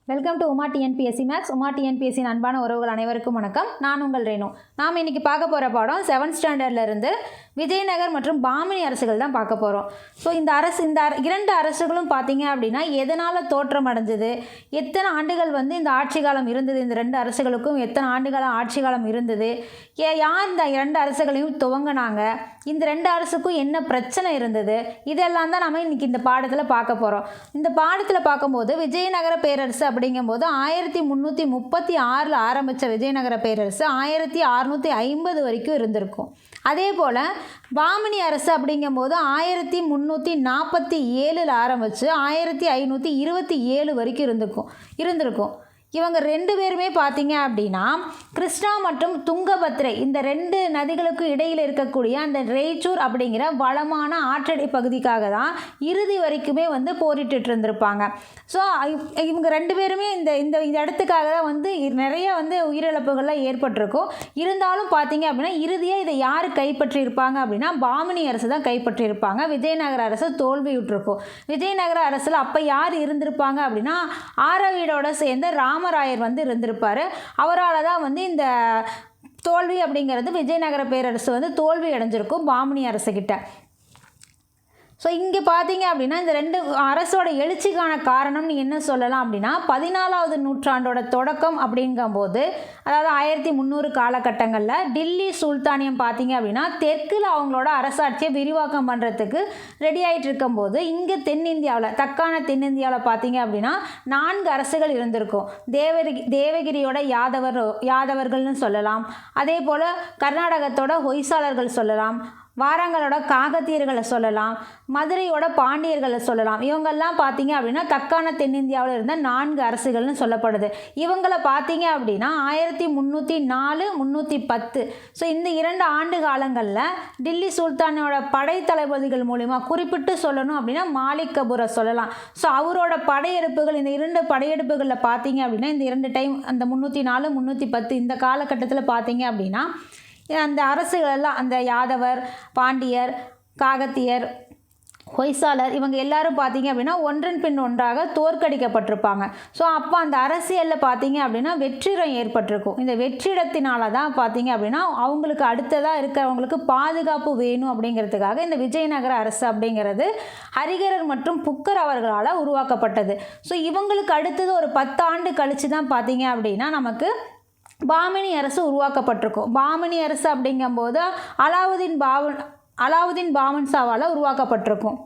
Welcome to Uma TNPSC maths. Uma TNPSC அன்பான உறவுகள் அனைவருக்கும் வணக்கம். நான் உங்கள் ரேணு. நாம் இன்றைக்கி பார்க்க போகிற பாடம் 7th ஸ்டாண்டர்ட்லேருந்து விஜயநகர் மற்றும் பாமினி அரசுகள் தான் பார்க்க போகிறோம். ஸோ இந்த இரண்டு அரசுகளும் பார்த்தீங்க அப்படின்னா எதனால் தோற்றம் அடைஞ்சது, எத்தனை ஆண்டுகள் இந்த ஆட்சி காலம் இருந்தது, இந்த ரெண்டு அரசுகளுக்கும் எத்தனை ஆண்டுகாலம் ஆட்சி காலம் இருந்தது, யார் இந்த இரண்டு அரசுகளையும் துவங்கினாங்க, இந்த ரெண்டு அரசுக்கும் என்ன பிரச்சனை இருந்தது, இதெல்லாம் தான் நம்ம இன்றைக்கி இந்த பாடத்தில் பார்க்க போகிறோம். இந்த பாடத்தில் பார்க்கும்போது விஜயநகர பேரரசு அப்படிங்கும்போது 1336 ஆரம்பித்த விஜயநகர பேரரசு 1650 வரைக்கும் இருந்திருக்கும். அதே போல் பாமினி அரசு அப்படிங்கும்போது 1347 ஆரம்பித்து 1527 வரைக்கும் இருந்திருக்கும். இவங்க ரெண்டு பேருமே பார்த்தீங்க அப்படின்னா கிருஷ்ணா மற்றும் துங்கபத்ரை இந்த ரெண்டு நதிகளுக்கு இடையில் இருக்கக்கூடிய அந்த ரேச்சூர் அப்படிங்கிற வளமான ஆற்றடை பகுதிக்காக தான் இறுதி வரைக்குமே போரிட்டு இருந்திருப்பாங்க. ஸோ இவங்க ரெண்டு பேருமே இந்த இடத்துக்காக தான் நிறைய உயிரிழப்புகள்லாம் ஏற்பட்டிருக்கும். இருந்தாலும் பார்த்தீங்க அப்படின்னா இறுதியாக இதை யார் கைப்பற்றியிருப்பாங்க அப்படின்னா பாமினி அரசு தான் கைப்பற்றியிருப்பாங்க. விஜயநகர அரசு தோல்வியுற்றிருக்கும். விஜயநகர அரசில் அப்போ யார் இருந்திருப்பாங்க அப்படின்னா ஆரவீடோட சேர்ந்த ராமராயர் இருந்திருப்பார். அவரால் தான் இந்த தோல்வி அப்படிங்கிறது விஜயநகர பேரரசு தோல்வி அடைஞ்சிருக்கும் பாமினி அரசுக்கிட்ட. ஸோ இங்கே பார்த்தீங்க அப்படின்னா இந்த ரெண்டு அரசோட எழுச்சிக்கான காரணம்னு என்ன சொல்லலாம் அப்படின்னா 14வது நூற்றாண்டோட தொடக்கம் அப்படிங்கும்போது, அதாவது 1300 காலகட்டங்களில் டில்லி சுல்தானியம் பார்த்தீங்க அப்படின்னா தெற்கில் அவங்களோட அரசாட்சியை விரிவாக்கம் பண்ணுறதுக்கு ரெடி ஆகிட்டு இருக்கும்போது இங்கே தக்கான தென்னிந்தியாவில் பார்த்தீங்க அப்படின்னா 4 அரசுகள் இருந்திருக்கும். தேவகிரியோட யாதவர்கள்னு சொல்லலாம். அதே போல் கர்நாடகத்தோட ஹொய்சாளர்கள் சொல்லலாம். வாரங்களோட காகத்தியர்களை சொல்லலாம். மதுரையோட பாண்டியர்களை சொல்லலாம். இவங்கெல்லாம் பார்த்தீங்க அப்படின்னா தக்கான தென்னிந்தியாவில் இருந்த 4 அரசுகள்னு சொல்லப்படுது. இவங்களை பார்த்தீங்க அப்படின்னா 1304 310 ஸோ இந்த 2 ஆண்டு காலங்களில் டில்லி சுல்தானோட படை தளபதிகள் மூலிமா குறிப்பிட்டு சொல்லணும் அப்படின்னா மாலிக் கபூரை சொல்லலாம். ஸோ அவரோட படையெடுப்புகள் இந்த 2 படையெடுப்புகளில் பார்த்தீங்க அப்படின்னா இந்த 2 டைம் அந்த 304 310 இந்த காலகட்டத்தில் பார்த்தீங்க அப்படின்னா அந்த அரசுகளெல்லாம் அந்த யாதவர், பாண்டியர், காகத்தியர், ஹொய்சாலர் இவங்க எல்லாரும் பார்த்தீங்க அப்படின்னா ஒன்றன் பின் ஒன்றாக தோற்கடிக்கப்பட்டிருப்பாங்க. ஸோ அப்போ அந்த அரசியலில் பார்த்தீங்க அப்படின்னா வெற்றிடம் ஏற்பட்டிருக்கும். இந்த வெற்றிடத்தினால தான் பார்த்தீங்க அப்படின்னா அவங்களுக்கு அடுத்ததாக இருக்கிறவங்களுக்கு பாதுகாப்பு வேணும் அப்படிங்கிறதுக்காக இந்த விஜயநகர அரசு அப்படிங்கிறது ஹரிகரர் மற்றும் புக்கர் அவர்களால் உருவாக்கப்பட்டது. ஸோ இவங்களுக்கு அடுத்தது ஒரு 10 ஆண்டு கழித்து தான் பார்த்தீங்க அப்படின்னா நமக்கு பாமினி அரசு உருவாக்கப்பட்டிருக்கும். பாமினி அரசு அப்படிங்கும்போது அலாவுதீன் பாமன்சாவால் உருவாக்கப்பட்டிருக்கும்.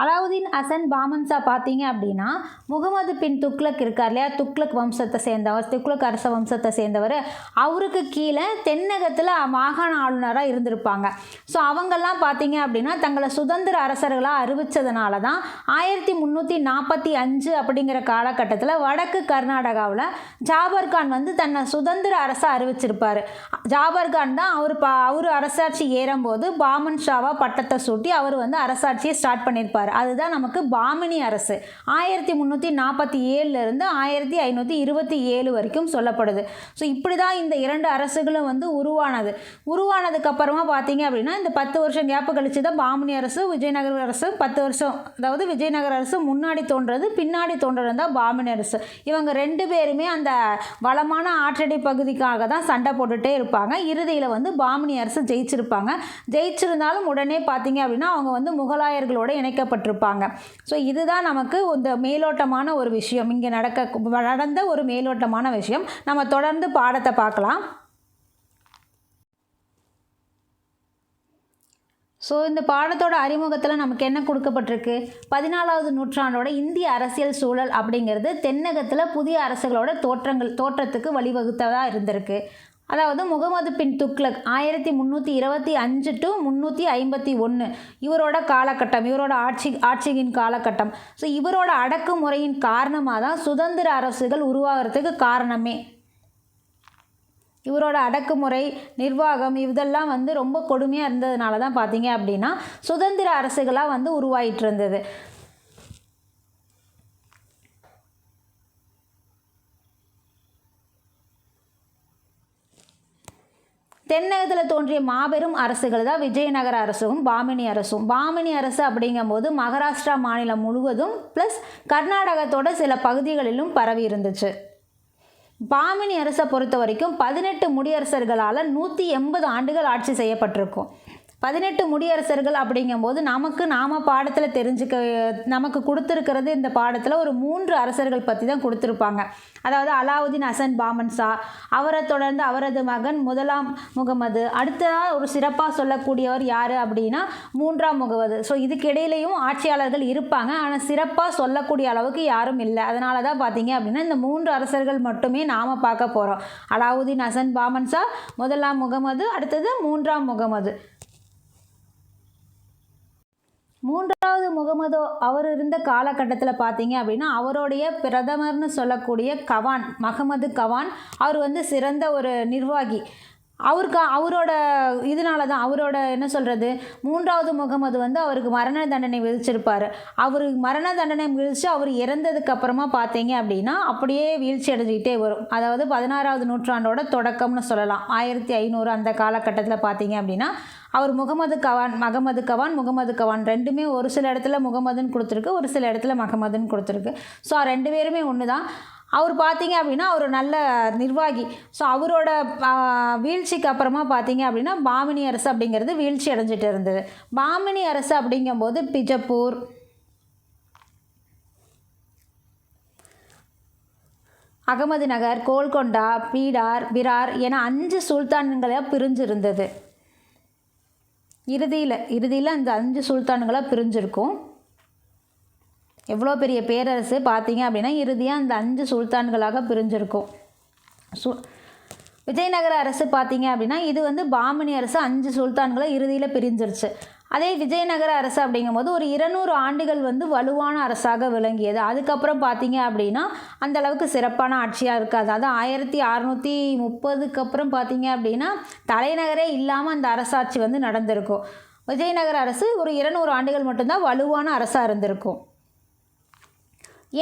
அலாவுதீன் ஹசன் பாமன்சா பார்த்தீங்க அப்படின்னா முகமது பின் துக்ளக் இருக்கார் இல்லையா, துக்ளக் வம்சத்தை சேர்ந்தவர், துக்ளக் அரச வம்சத்தை சேர்ந்தவர். அவருக்கு கீழே தென்னகத்தில் மாகாண ஆளுநராக இருந்திருப்பாங்க. ஸோ அவங்கெல்லாம் பார்த்தீங்க அப்படின்னா தங்களை சுதந்திர அரசர்களாக அறிவித்ததுனால தான் 1345 அப்படிங்கிற காலகட்டத்தில் வடக்கு கர்நாடகாவில் ஜாபர்கான் தன்னை சுதந்திர அரசாக அறிவிச்சிருப்பார். ஜாபர்கான் தான் அவர் அரசாட்சி ஏறும்போது பாமன் ஷாவா பட்டத்தை சூட்டி அவர் அரசாட்சியை ஸ்டார்ட் பண்ணியிருப்பார். அதுதான் நமக்கு பாமினி அரசு 1347 இருந்து 1527 வரைக்கும் சொல்லப்படுது. ஸோ இப்படி தான் இந்த 2 அரசுகளும் உருவானதுக்கு அப்புறமா பார்த்தீங்க அப்படின்னா இந்த 10 வருஷம் கேப்பு கழிச்சு தான் பாமினி அரசு விஜயநகர அரசு 10 வருஷம், அதாவது விஜயநகர அரசு முன்னாடி தோன்றது பின்னாடி தோன்றது தான் பாமினி அரசு. இவங்க ரெண்டு பேருமே அந்த வளமான ஆற்றடி பகுதிக்காக தான் சண்டை போட்டுகிட்டே இருப்பாங்க. இறுதியில் பாமினி அரசு ஜெயிச்சிருந்தாலும் உடனே பார்த்தீங்க அப்படின்னா அவங்க முகலாயர்களோட இணைக்கப்பட்டிருப்பாங்க. ஸோ இதுதான் நமக்கு இந்த மேலோட்டமான ஒரு விஷயம், இங்கே நடந்த ஒரு மேலோட்டமான விஷயம். நம்ம தொடர்ந்து பாடத்தை பார்க்கலாம். ஸோ இந்த பாடத்தோட அறிமுகத்தில் நமக்கு என்ன கொடுக்கப்பட்டிருக்கு, 14வது நூற்றாண்டோட இந்திய அரசியல் சூழல் அப்படிங்கிறது தென்னகத்தில் புதிய அரசுகளோட தோற்றத்துக்கு வழிவகுத்ததாக இருந்திருக்கு. அதாவது முகமது பின் துக்ளக் 1325 to 351 இவரோட காலகட்டம், இவரோட ஆட்சியின் காலகட்டம். ஸோ இவரோட அடக்குமுறையின் காரணமாக தான் சுதந்திர அரசுகள் உருவாகிறதுக்கு காரணமே. இவரோட அடக்குமுறை நிர்வாகம் இதெல்லாம் ரொம்ப கொடுமையாக இருந்ததுனால தான் பார்த்தீங்க அப்படின்னா சுதந்திர அரசுகளாக உருவாயிட்டு இருந்தது. தென்னகத்தில் தோன்றிய மாபெரும் அரசுகள் தான் விஜயநகர அரசும் பாமினி அரசும். பாமினி அரசு அப்படிங்கும்போது மகாராஷ்டிரா மாநிலம் முழுவதும் ப்ளஸ் கர்நாடகத்தோட சில பகுதிகளிலும் பரவி இருந்துச்சு. பாமினி அரசை பொறுத்த வரைக்கும் 18 முடியரசர்களால் 180 ஆண்டுகள் ஆட்சி செய்யப்பட்டிருக்கும். 18 முடியரசர்கள் அப்படிங்கும்போது நாம் பாடத்தில் நமக்கு கொடுத்துருக்கிறது இந்த பாடத்தில் ஒரு 3 அரசர்கள் பற்றி தான் கொடுத்துருப்பாங்க. அதாவது அலாவுதீன் ஹசன் பாமன் ஷா, அவரை தொடர்ந்து அவரது மகன் முதலாம் முகமது, அடுத்ததாக ஒரு சிறப்பாக சொல்லக்கூடியவர் யார் அப்படின்னா 3ஆம் முகமது. ஸோ இதுக்கிடையிலையும் ஆட்சியாளர்கள் இருப்பாங்க, ஆனால் சிறப்பாக சொல்லக்கூடிய அளவுக்கு யாரும் இல்லை. அதனால தான் பார்த்தீங்க அப்படின்னா இந்த 3 அரசர்கள் மட்டுமே நாம் பார்க்க போகிறோம். அலாவுதீன் ஹசன் பாமன் ஷா, முதலாம் முகமது, அடுத்தது 3ஆம் முகமது. 3வது முகமது அவர் இருந்த காலகட்டத்தில் பார்த்தீங்க அப்படின்னா அவருடைய பிரதமர்னு சொல்லக்கூடிய கவான் மஹமது கவான், அவர் சிறந்த ஒரு நிர்வாகி. அவரோட இதனால தான் அவரோட என்ன சொல்கிறது 3வது முகமது அவருக்கு மரண தண்டனை விதிச்சிருப்பார். அவருக்கு மரண தண்டனை விதித்து அவர் இறந்ததுக்கு அப்புறமா பார்த்தீங்க அப்படின்னா அப்படியே வீழ்ச்சி அடைஞ்சிக்கிட்டே வரும். அதாவது 16வது நூற்றாண்டோட தொடக்கம்னு சொல்லலாம். 1500 அந்த காலகட்டத்தில் பார்த்தீங்க அப்படின்னா அவர் முகமது கவான் ரெண்டுமே ஒரு சில இடத்துல முகமதுன்னு கொடுத்துருக்கு, ஒரு சில இடத்துல மஹமதுன்னு கொடுத்துருக்கு. ஸோ 2 பேருமே ஒன்று தான். அவர் பார்த்தீங்க அப்படின்னா அவர் நல்ல நிர்வாகி. ஸோ அவரோட வீழ்ச்சிக்கு அப்புறமா பார்த்தீங்க அப்படின்னா பாமினி அரசு அப்படிங்கிறது வீழ்ச்சி அடைஞ்சிட்டு இருந்தது. பாமினி அரசு அப்படிங்கும்போது பிஜப்பூர், அகமது நகர், கோல்கொண்டா, பீடார், விரார் என 5 சுல்தான்களாக பிரிஞ்சிருந்தது. இறுதியில் அந்த 5 சுல்தான்களாக பிரிஞ்சிருக்கும். எவ்வளோ பெரிய பேரரசு பார்த்தீங்க அப்படின்னா இறுதியாக அந்த 5 சுல்தான்களாக பிரிஞ்சிருக்கும். விஜயநகர அரசு பார்த்தீங்க அப்படின்னா இது பாமினி அரசு 5 சுல்தான்களை இறுதியில் பிரிஞ்சிருச்சு. அதே விஜயநகர அரசு அப்படிங்கும்போது ஒரு 200 ஆண்டுகள் வலுவான அரசாக விளங்கியது. அதுக்கப்புறம் பார்த்தீங்க அப்படின்னா அந்தளவுக்கு சிறப்பான ஆட்சியாக இருக்காது. அது 1630க்கு அப்புறம் பார்த்தீங்க அப்படின்னா தலைநகரே இல்லாமல் அந்த அரசாட்சி நடந்திருக்கும். விஜயநகர அரசு ஒரு 200 ஆண்டுகள் மட்டும்தான் வலுவான அரசாக இருந்திருக்கும்.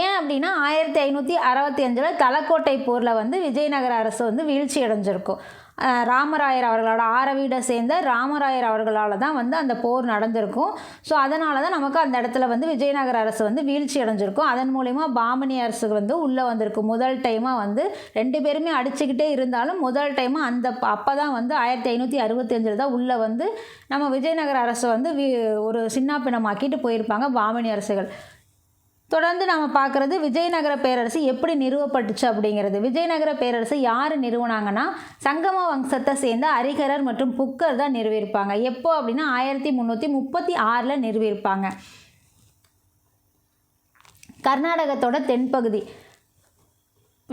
ஏன் அப்படின்னா 1565 தலக்கோட்டை போரில் விஜயநகர அரசு வீழ்ச்சி அடைஞ்சிருக்கும். ராமராயர் அவர்களோட ஆரவீடை சேர்ந்த ராமராயர் அவர்களால் தான் அந்த போர் நடந்திருக்கும். ஸோ அதனால தான் நமக்கு அந்த இடத்துல விஜயநகர அரசு வீழ்ச்சி அடைஞ்சிருக்கும். அதன் மூலிமா பாமினி அரசு உள்ளே வந்திருக்கும். முதல் டைமாக 2 பேருமே அடிச்சுக்கிட்டே இருந்தாலும் முதல் டைமாக அப்போ தான் 1565 தான் உள்ளே நம்ம விஜயநகர அரசு ஒரு சின்னாப்பினமாக்கிட்டு போயிருப்பாங்க பாமினி அரசுகள். தொடர்ந்து நம்ம பார்க்குறது விஜயநகர பேரரசு எப்படி நிறுவப்பட்டுச்சு அப்படிங்கிறது. விஜயநகர பேரரசு யார் நிறுவனாங்கன்னா சங்கம வம்சத்தை சேர்ந்த அரிகரர் மற்றும் புக்கர் தான் நிறுவியிருப்பாங்க. எப்போ அப்படின்னா 1336 நிறுவியிருப்பாங்க. கர்நாடகத்தோட தென்பகுதி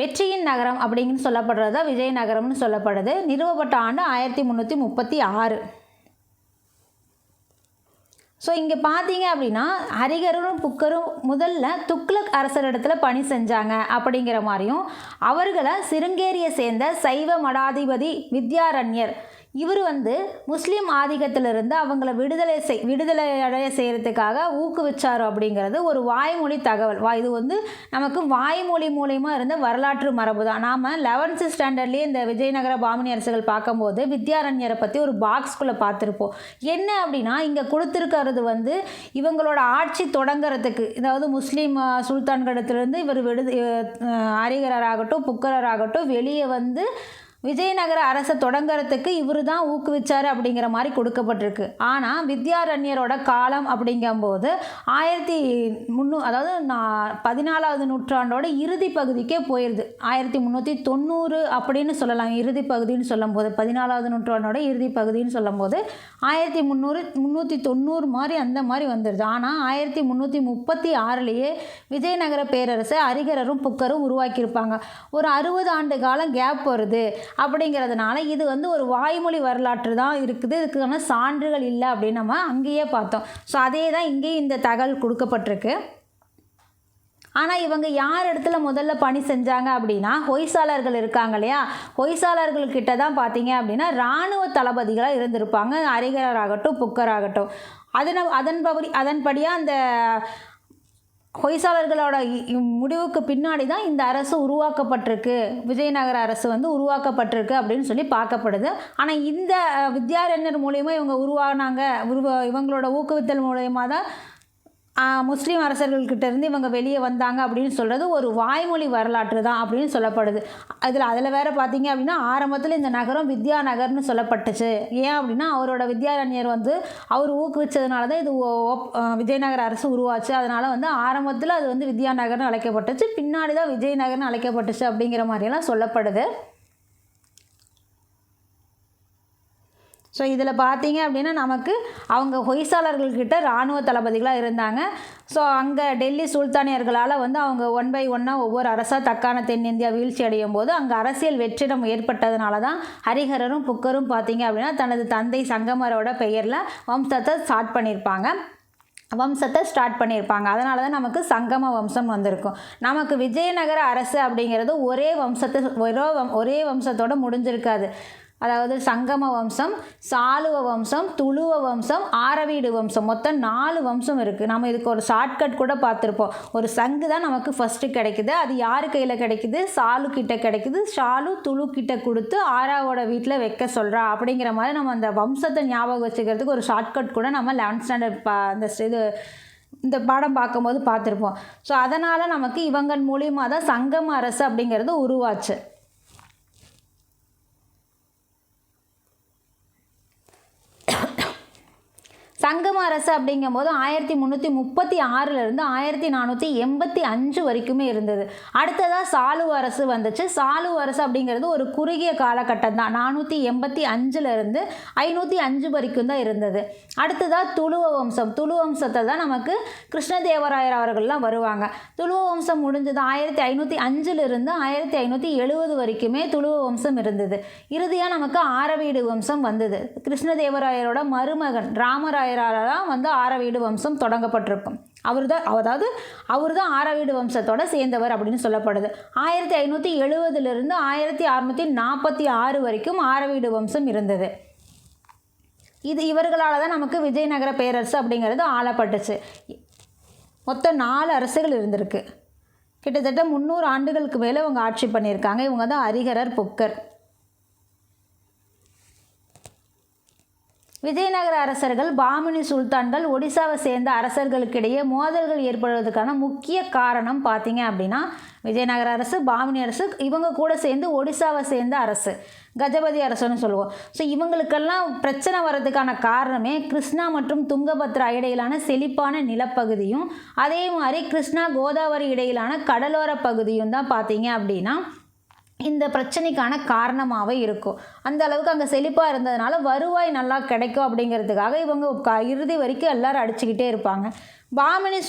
வெற்றியின் நகரம் அப்படின்னு சொல்லப்படுறது தான் விஜயநகரம்னு சொல்லப்படுது. நிறுவப்பட்ட ஆண்டு 1336. ஸோ இங்கே பார்த்தீங்க அப்படின்னா ஹரிகரும் புக்கரும் முதல்ல துக்ளக் அரசரிடத்தில் பணி செஞ்சாங்க அப்படிங்கிற மாதிரியும், அவர்களை சிருங்கேரியை சேர்ந்த சைவ மடாதிபதி வித்யாரண்யர் இவர் முஸ்லீம் ஆதிக்கத்திலிருந்து அவங்கள விடுதலை அடைய செய்கிறதுக்காக ஊக்குவிச்சார் அப்படிங்கிறது ஒரு வாய்மொழி தகவல். இது நமக்கு வாய்மொழி மூலயமா இருந்த வரலாற்று மரபு தான். நாம் 11th ஸ்டாண்டர்ட்லேயே இந்த விஜயநகர பாமினி அரசுகள் பார்க்கும்போது வித்யாரண்யரை பற்றி ஒரு பாக்ஸ்குள்ளே பார்த்துருப்போம். என்ன அப்படின்னா இங்கே கொடுத்துருக்கிறது இவங்களோட ஆட்சி தொடங்கிறதுக்கு, அதாவது முஸ்லீம் சுல்தான்களிடத்துலேருந்து இவர் அரிகரராகட்டும் புக்கரராகட்டும் வெளியே விஜயநகர அரசை தொடங்கிறதுக்கு இவர் தான் ஊக்குவிச்சார் அப்படிங்கிற மாதிரி கொடுக்கப்பட்டிருக்கு. ஆனால் வித்யாரண்யரோட காலம் அப்படிங்கும்போது 14வது நூற்றாண்டோட இறுதி பகுதிக்கே போயிடுது. 1390 அப்படின்னு சொல்லலாம். இறுதி பகுதின்னு சொல்லும்போது 14வது நூற்றாண்டோட இறுதி பகுதின்னு சொல்லும்போது 1390 மாதிரி அந்த மாதிரி வந்துடுது. ஆனால் 1336 விஜயநகர பேரரசை அரிகரரும் புக்கரும் உருவாக்கியிருப்பாங்க. ஒரு 60 ஆண்டு காலம் கேப் வருது அப்படிங்கிறதுனால இது ஒரு வாய்மொழி வரலாற்று தான் இருக்குது. இதுக்கான சான்றுகள் இல்லை அப்படின்னு நம்ம அங்கேயே பார்த்தோம். ஸோ அதே தான் இங்கேயும் இந்த தகவல் கொடுக்கப்பட்டிருக்கு. ஆனால் இவங்க யார் இடத்துல முதல்ல பணி செஞ்சாங்க அப்படின்னா ஹொய்சாளர்கள் இருக்காங்க இல்லையா, ஹொய்சாளர்கள்கிட்ட தான் பார்த்தீங்க அப்படின்னா இராணுவ தளபதிகளாக இருந்திருப்பாங்க. அரிகராகட்டும் புக்கராகட்டும். அதன்படியாக அந்த ஹொய்சாளர்களோட முடிவுக்கு பின்னாடி தான் இந்த அரசு உருவாக்கப்பட்டிருக்கு, விஜயநகர அரசு வந்து உருவாக்கப்பட்டிருக்கு அப்படின்னு சொல்லி பார்க்கப்படுது. ஆனால் இந்த வித்யாரண்யர் மூலிமா இவங்க உருவானாங்க, இவங்களோட ஊக்குவித்தல் மூலயமா தான் முஸ்லீம் அரசர்கள்கிட்ட இருந்து இவங்க வெளியே வந்தாங்க அப்படின்னு சொல்கிறது ஒரு வாய்மொழி வரலாற்று தான் அப்படின்னு சொல்லப்படுது. அதில் வேறு பார்த்தீங்க அப்படின்னா ஆரம்பத்தில் இந்த நகரம் வித்யாநகர்னு சொல்லப்பட்டுச்சு. ஏன் அப்படின்னா அவரோட வித்யாரண்யர் வந்து அவர் ஊக்குவிச்சதுனால தான் இது விஜயநகர அரசு உருவாச்சு. அதனால் வந்து ஆரம்பத்தில் அது வந்து வித்யாநகர்னு அழைக்கப்பட்டுச்சு, பின்னாடி தான் விஜயநகர்னு அழைக்கப்பட்டுச்சு அப்படிங்கிற மாதிரியெல்லாம் சொல்லப்படுது. ஸோ இதில் பார்த்தீங்க அப்படின்னா நமக்கு அவங்க ஹொய்சாளர்கள்கிட்ட இராணுவ தளபதிகளாக இருந்தாங்க. ஸோ அங்கே டெல்லி சுல்தானியர்களால் வந்து அவங்க 1 by 1 ஒவ்வொரு அரசாக தக்கான தென்னிந்தியா வீழ்ச்சி அடையும் போது அங்கே அரசியல் வெற்றிடம் ஏற்பட்டதுனால தான் ஹரிஹரரும் புக்கரும் பார்த்தீங்க அப்படின்னா தனது தந்தை சங்கமரோட பெயரில் வம்சத்தை ஸ்டார்ட் பண்ணியிருப்பாங்க. அதனால தான் நமக்கு சங்கம வம்சம் வந்திருக்கும். நமக்கு விஜயநகர அரசு அப்படிங்கிறது ஒரே வம்சத்தோடு முடிஞ்சிருக்காது. அதாவது சங்கம வம்சம், சாளுவ வம்சம், துளுவ வம்சம், ஆரவீடு வம்சம், மொத்தம் 4 வம்சம் இருக்குது. நம்ம இதுக்கு ஒரு ஷார்ட்கட் கூட பார்த்துருப்போம். ஒரு சங்கு தான் நமக்கு ஃபஸ்ட்டு கிடைக்குது. அது யார் கையில் கிடைக்குது? சாலு கிட்ட கிடைக்குது. சாலு துளு கிட்ட கொடுத்து ஆராவோட வீட்டில் வைக்க சொல்கிறா அப்படிங்கிற மாதிரி நம்ம அந்த வம்சத்தை ஞாபகம் வச்சுக்கிறதுக்கு ஒரு ஷார்ட்கட் கூட நம்ம 11th ஸ்டாண்டர்ட் இந்த பாடம் பார்க்கும்போது பார்த்துருப்போம். ஸோ அதனால் நமக்கு இவங்க மூலியமாக தான் சங்கம அரசு அப்படிங்கிறது உருவாச்சு. சங்கம அரசு அப்படிங்கும்போது 1336 1485 வரைக்குமே இருந்தது. அடுத்ததாக சாளுவ அரசு வந்துச்சு. சாளுவ அரசு அப்படிங்கிறது ஒரு குறுகிய காலகட்டம் தான், 485 505 வரைக்கும் தான் இருந்தது. அடுத்ததாக துளுவ வம்சம். துளு வம்சத்தை தான் நமக்கு கிருஷ்ணதேவராயர் அவர்கள்லாம் வருவாங்க. துளுவ வம்சம் முடிஞ்சது 1505 1570 வரைக்குமே துளுவ வம்சம் இருந்தது. இறுதியாக நமக்கு ஆரவீடு வம்சம் வந்தது. கிருஷ்ணதேவராயரோட மருமகன் ராமராயர் தான் வந்து ஆரவீடு வம்சம் தொடங்கப்பட்டிருக்கும். அவர் தான் ஆரவீடு வம்சத்தோட சேர்ந்தவர் அப்படின்னு சொல்லப்படுது. 1570 1646 வரைக்கும் ஆரவீடு வம்சம் இருந்தது. இவர்களால் தான் நமக்கு விஜயநகர பேரரசு அப்படிங்கிறது ஆளப்பட்டுச்சு. மொத்தம் 4 அரசுகள் இருந்திருக்கு. கிட்டத்தட்ட 300 ஆண்டுகளுக்கு மேலே இவங்க ஆட்சி பண்ணியிருக்காங்க. இவங்க தான் ஹரிஹரர், புக்கர். விஜயநகர அரசர்கள், பாமினி சுல்தான்கள், ஒடிசாவை சேர்ந்த அரசர்களுக்கிடையே மோதல்கள் ஏற்படுவதற்கான முக்கிய காரணம் பார்த்தீங்க அப்படின்னா விஜயநகர அரசு, பாமினி அரசு, இவங்க கூட சேர்ந்து ஒடிசாவை சேர்ந்த அரசு கஜபதி அரசுன்னு சொல்லுவோம். ஸோ இவங்களுக்கெல்லாம் பிரச்சனை வர்றதுக்கான காரணமே கிருஷ்ணா மற்றும் துங்கபத்ரா இடையிலான செழிப்பான நிலப்பகுதியும் அதே மாதிரி கிருஷ்ணா கோதாவரி இடையிலான கடலோர பகுதியும் தான் பார்த்தீங்க அப்படின்னா இந்த பிரச்சனைக்கான காரணமாகவே இருக்கும். அந்த அளவுக்கு அங்கே செழிப்பாக இருந்ததுனால வருவாய் நல்லா கிடைக்கும் அப்படிங்கிறதுக்காக இவங்க இறுதி வரைக்கும் எல்லாரும் அடிச்சுக்கிட்டே இருப்பாங்க. பாமினி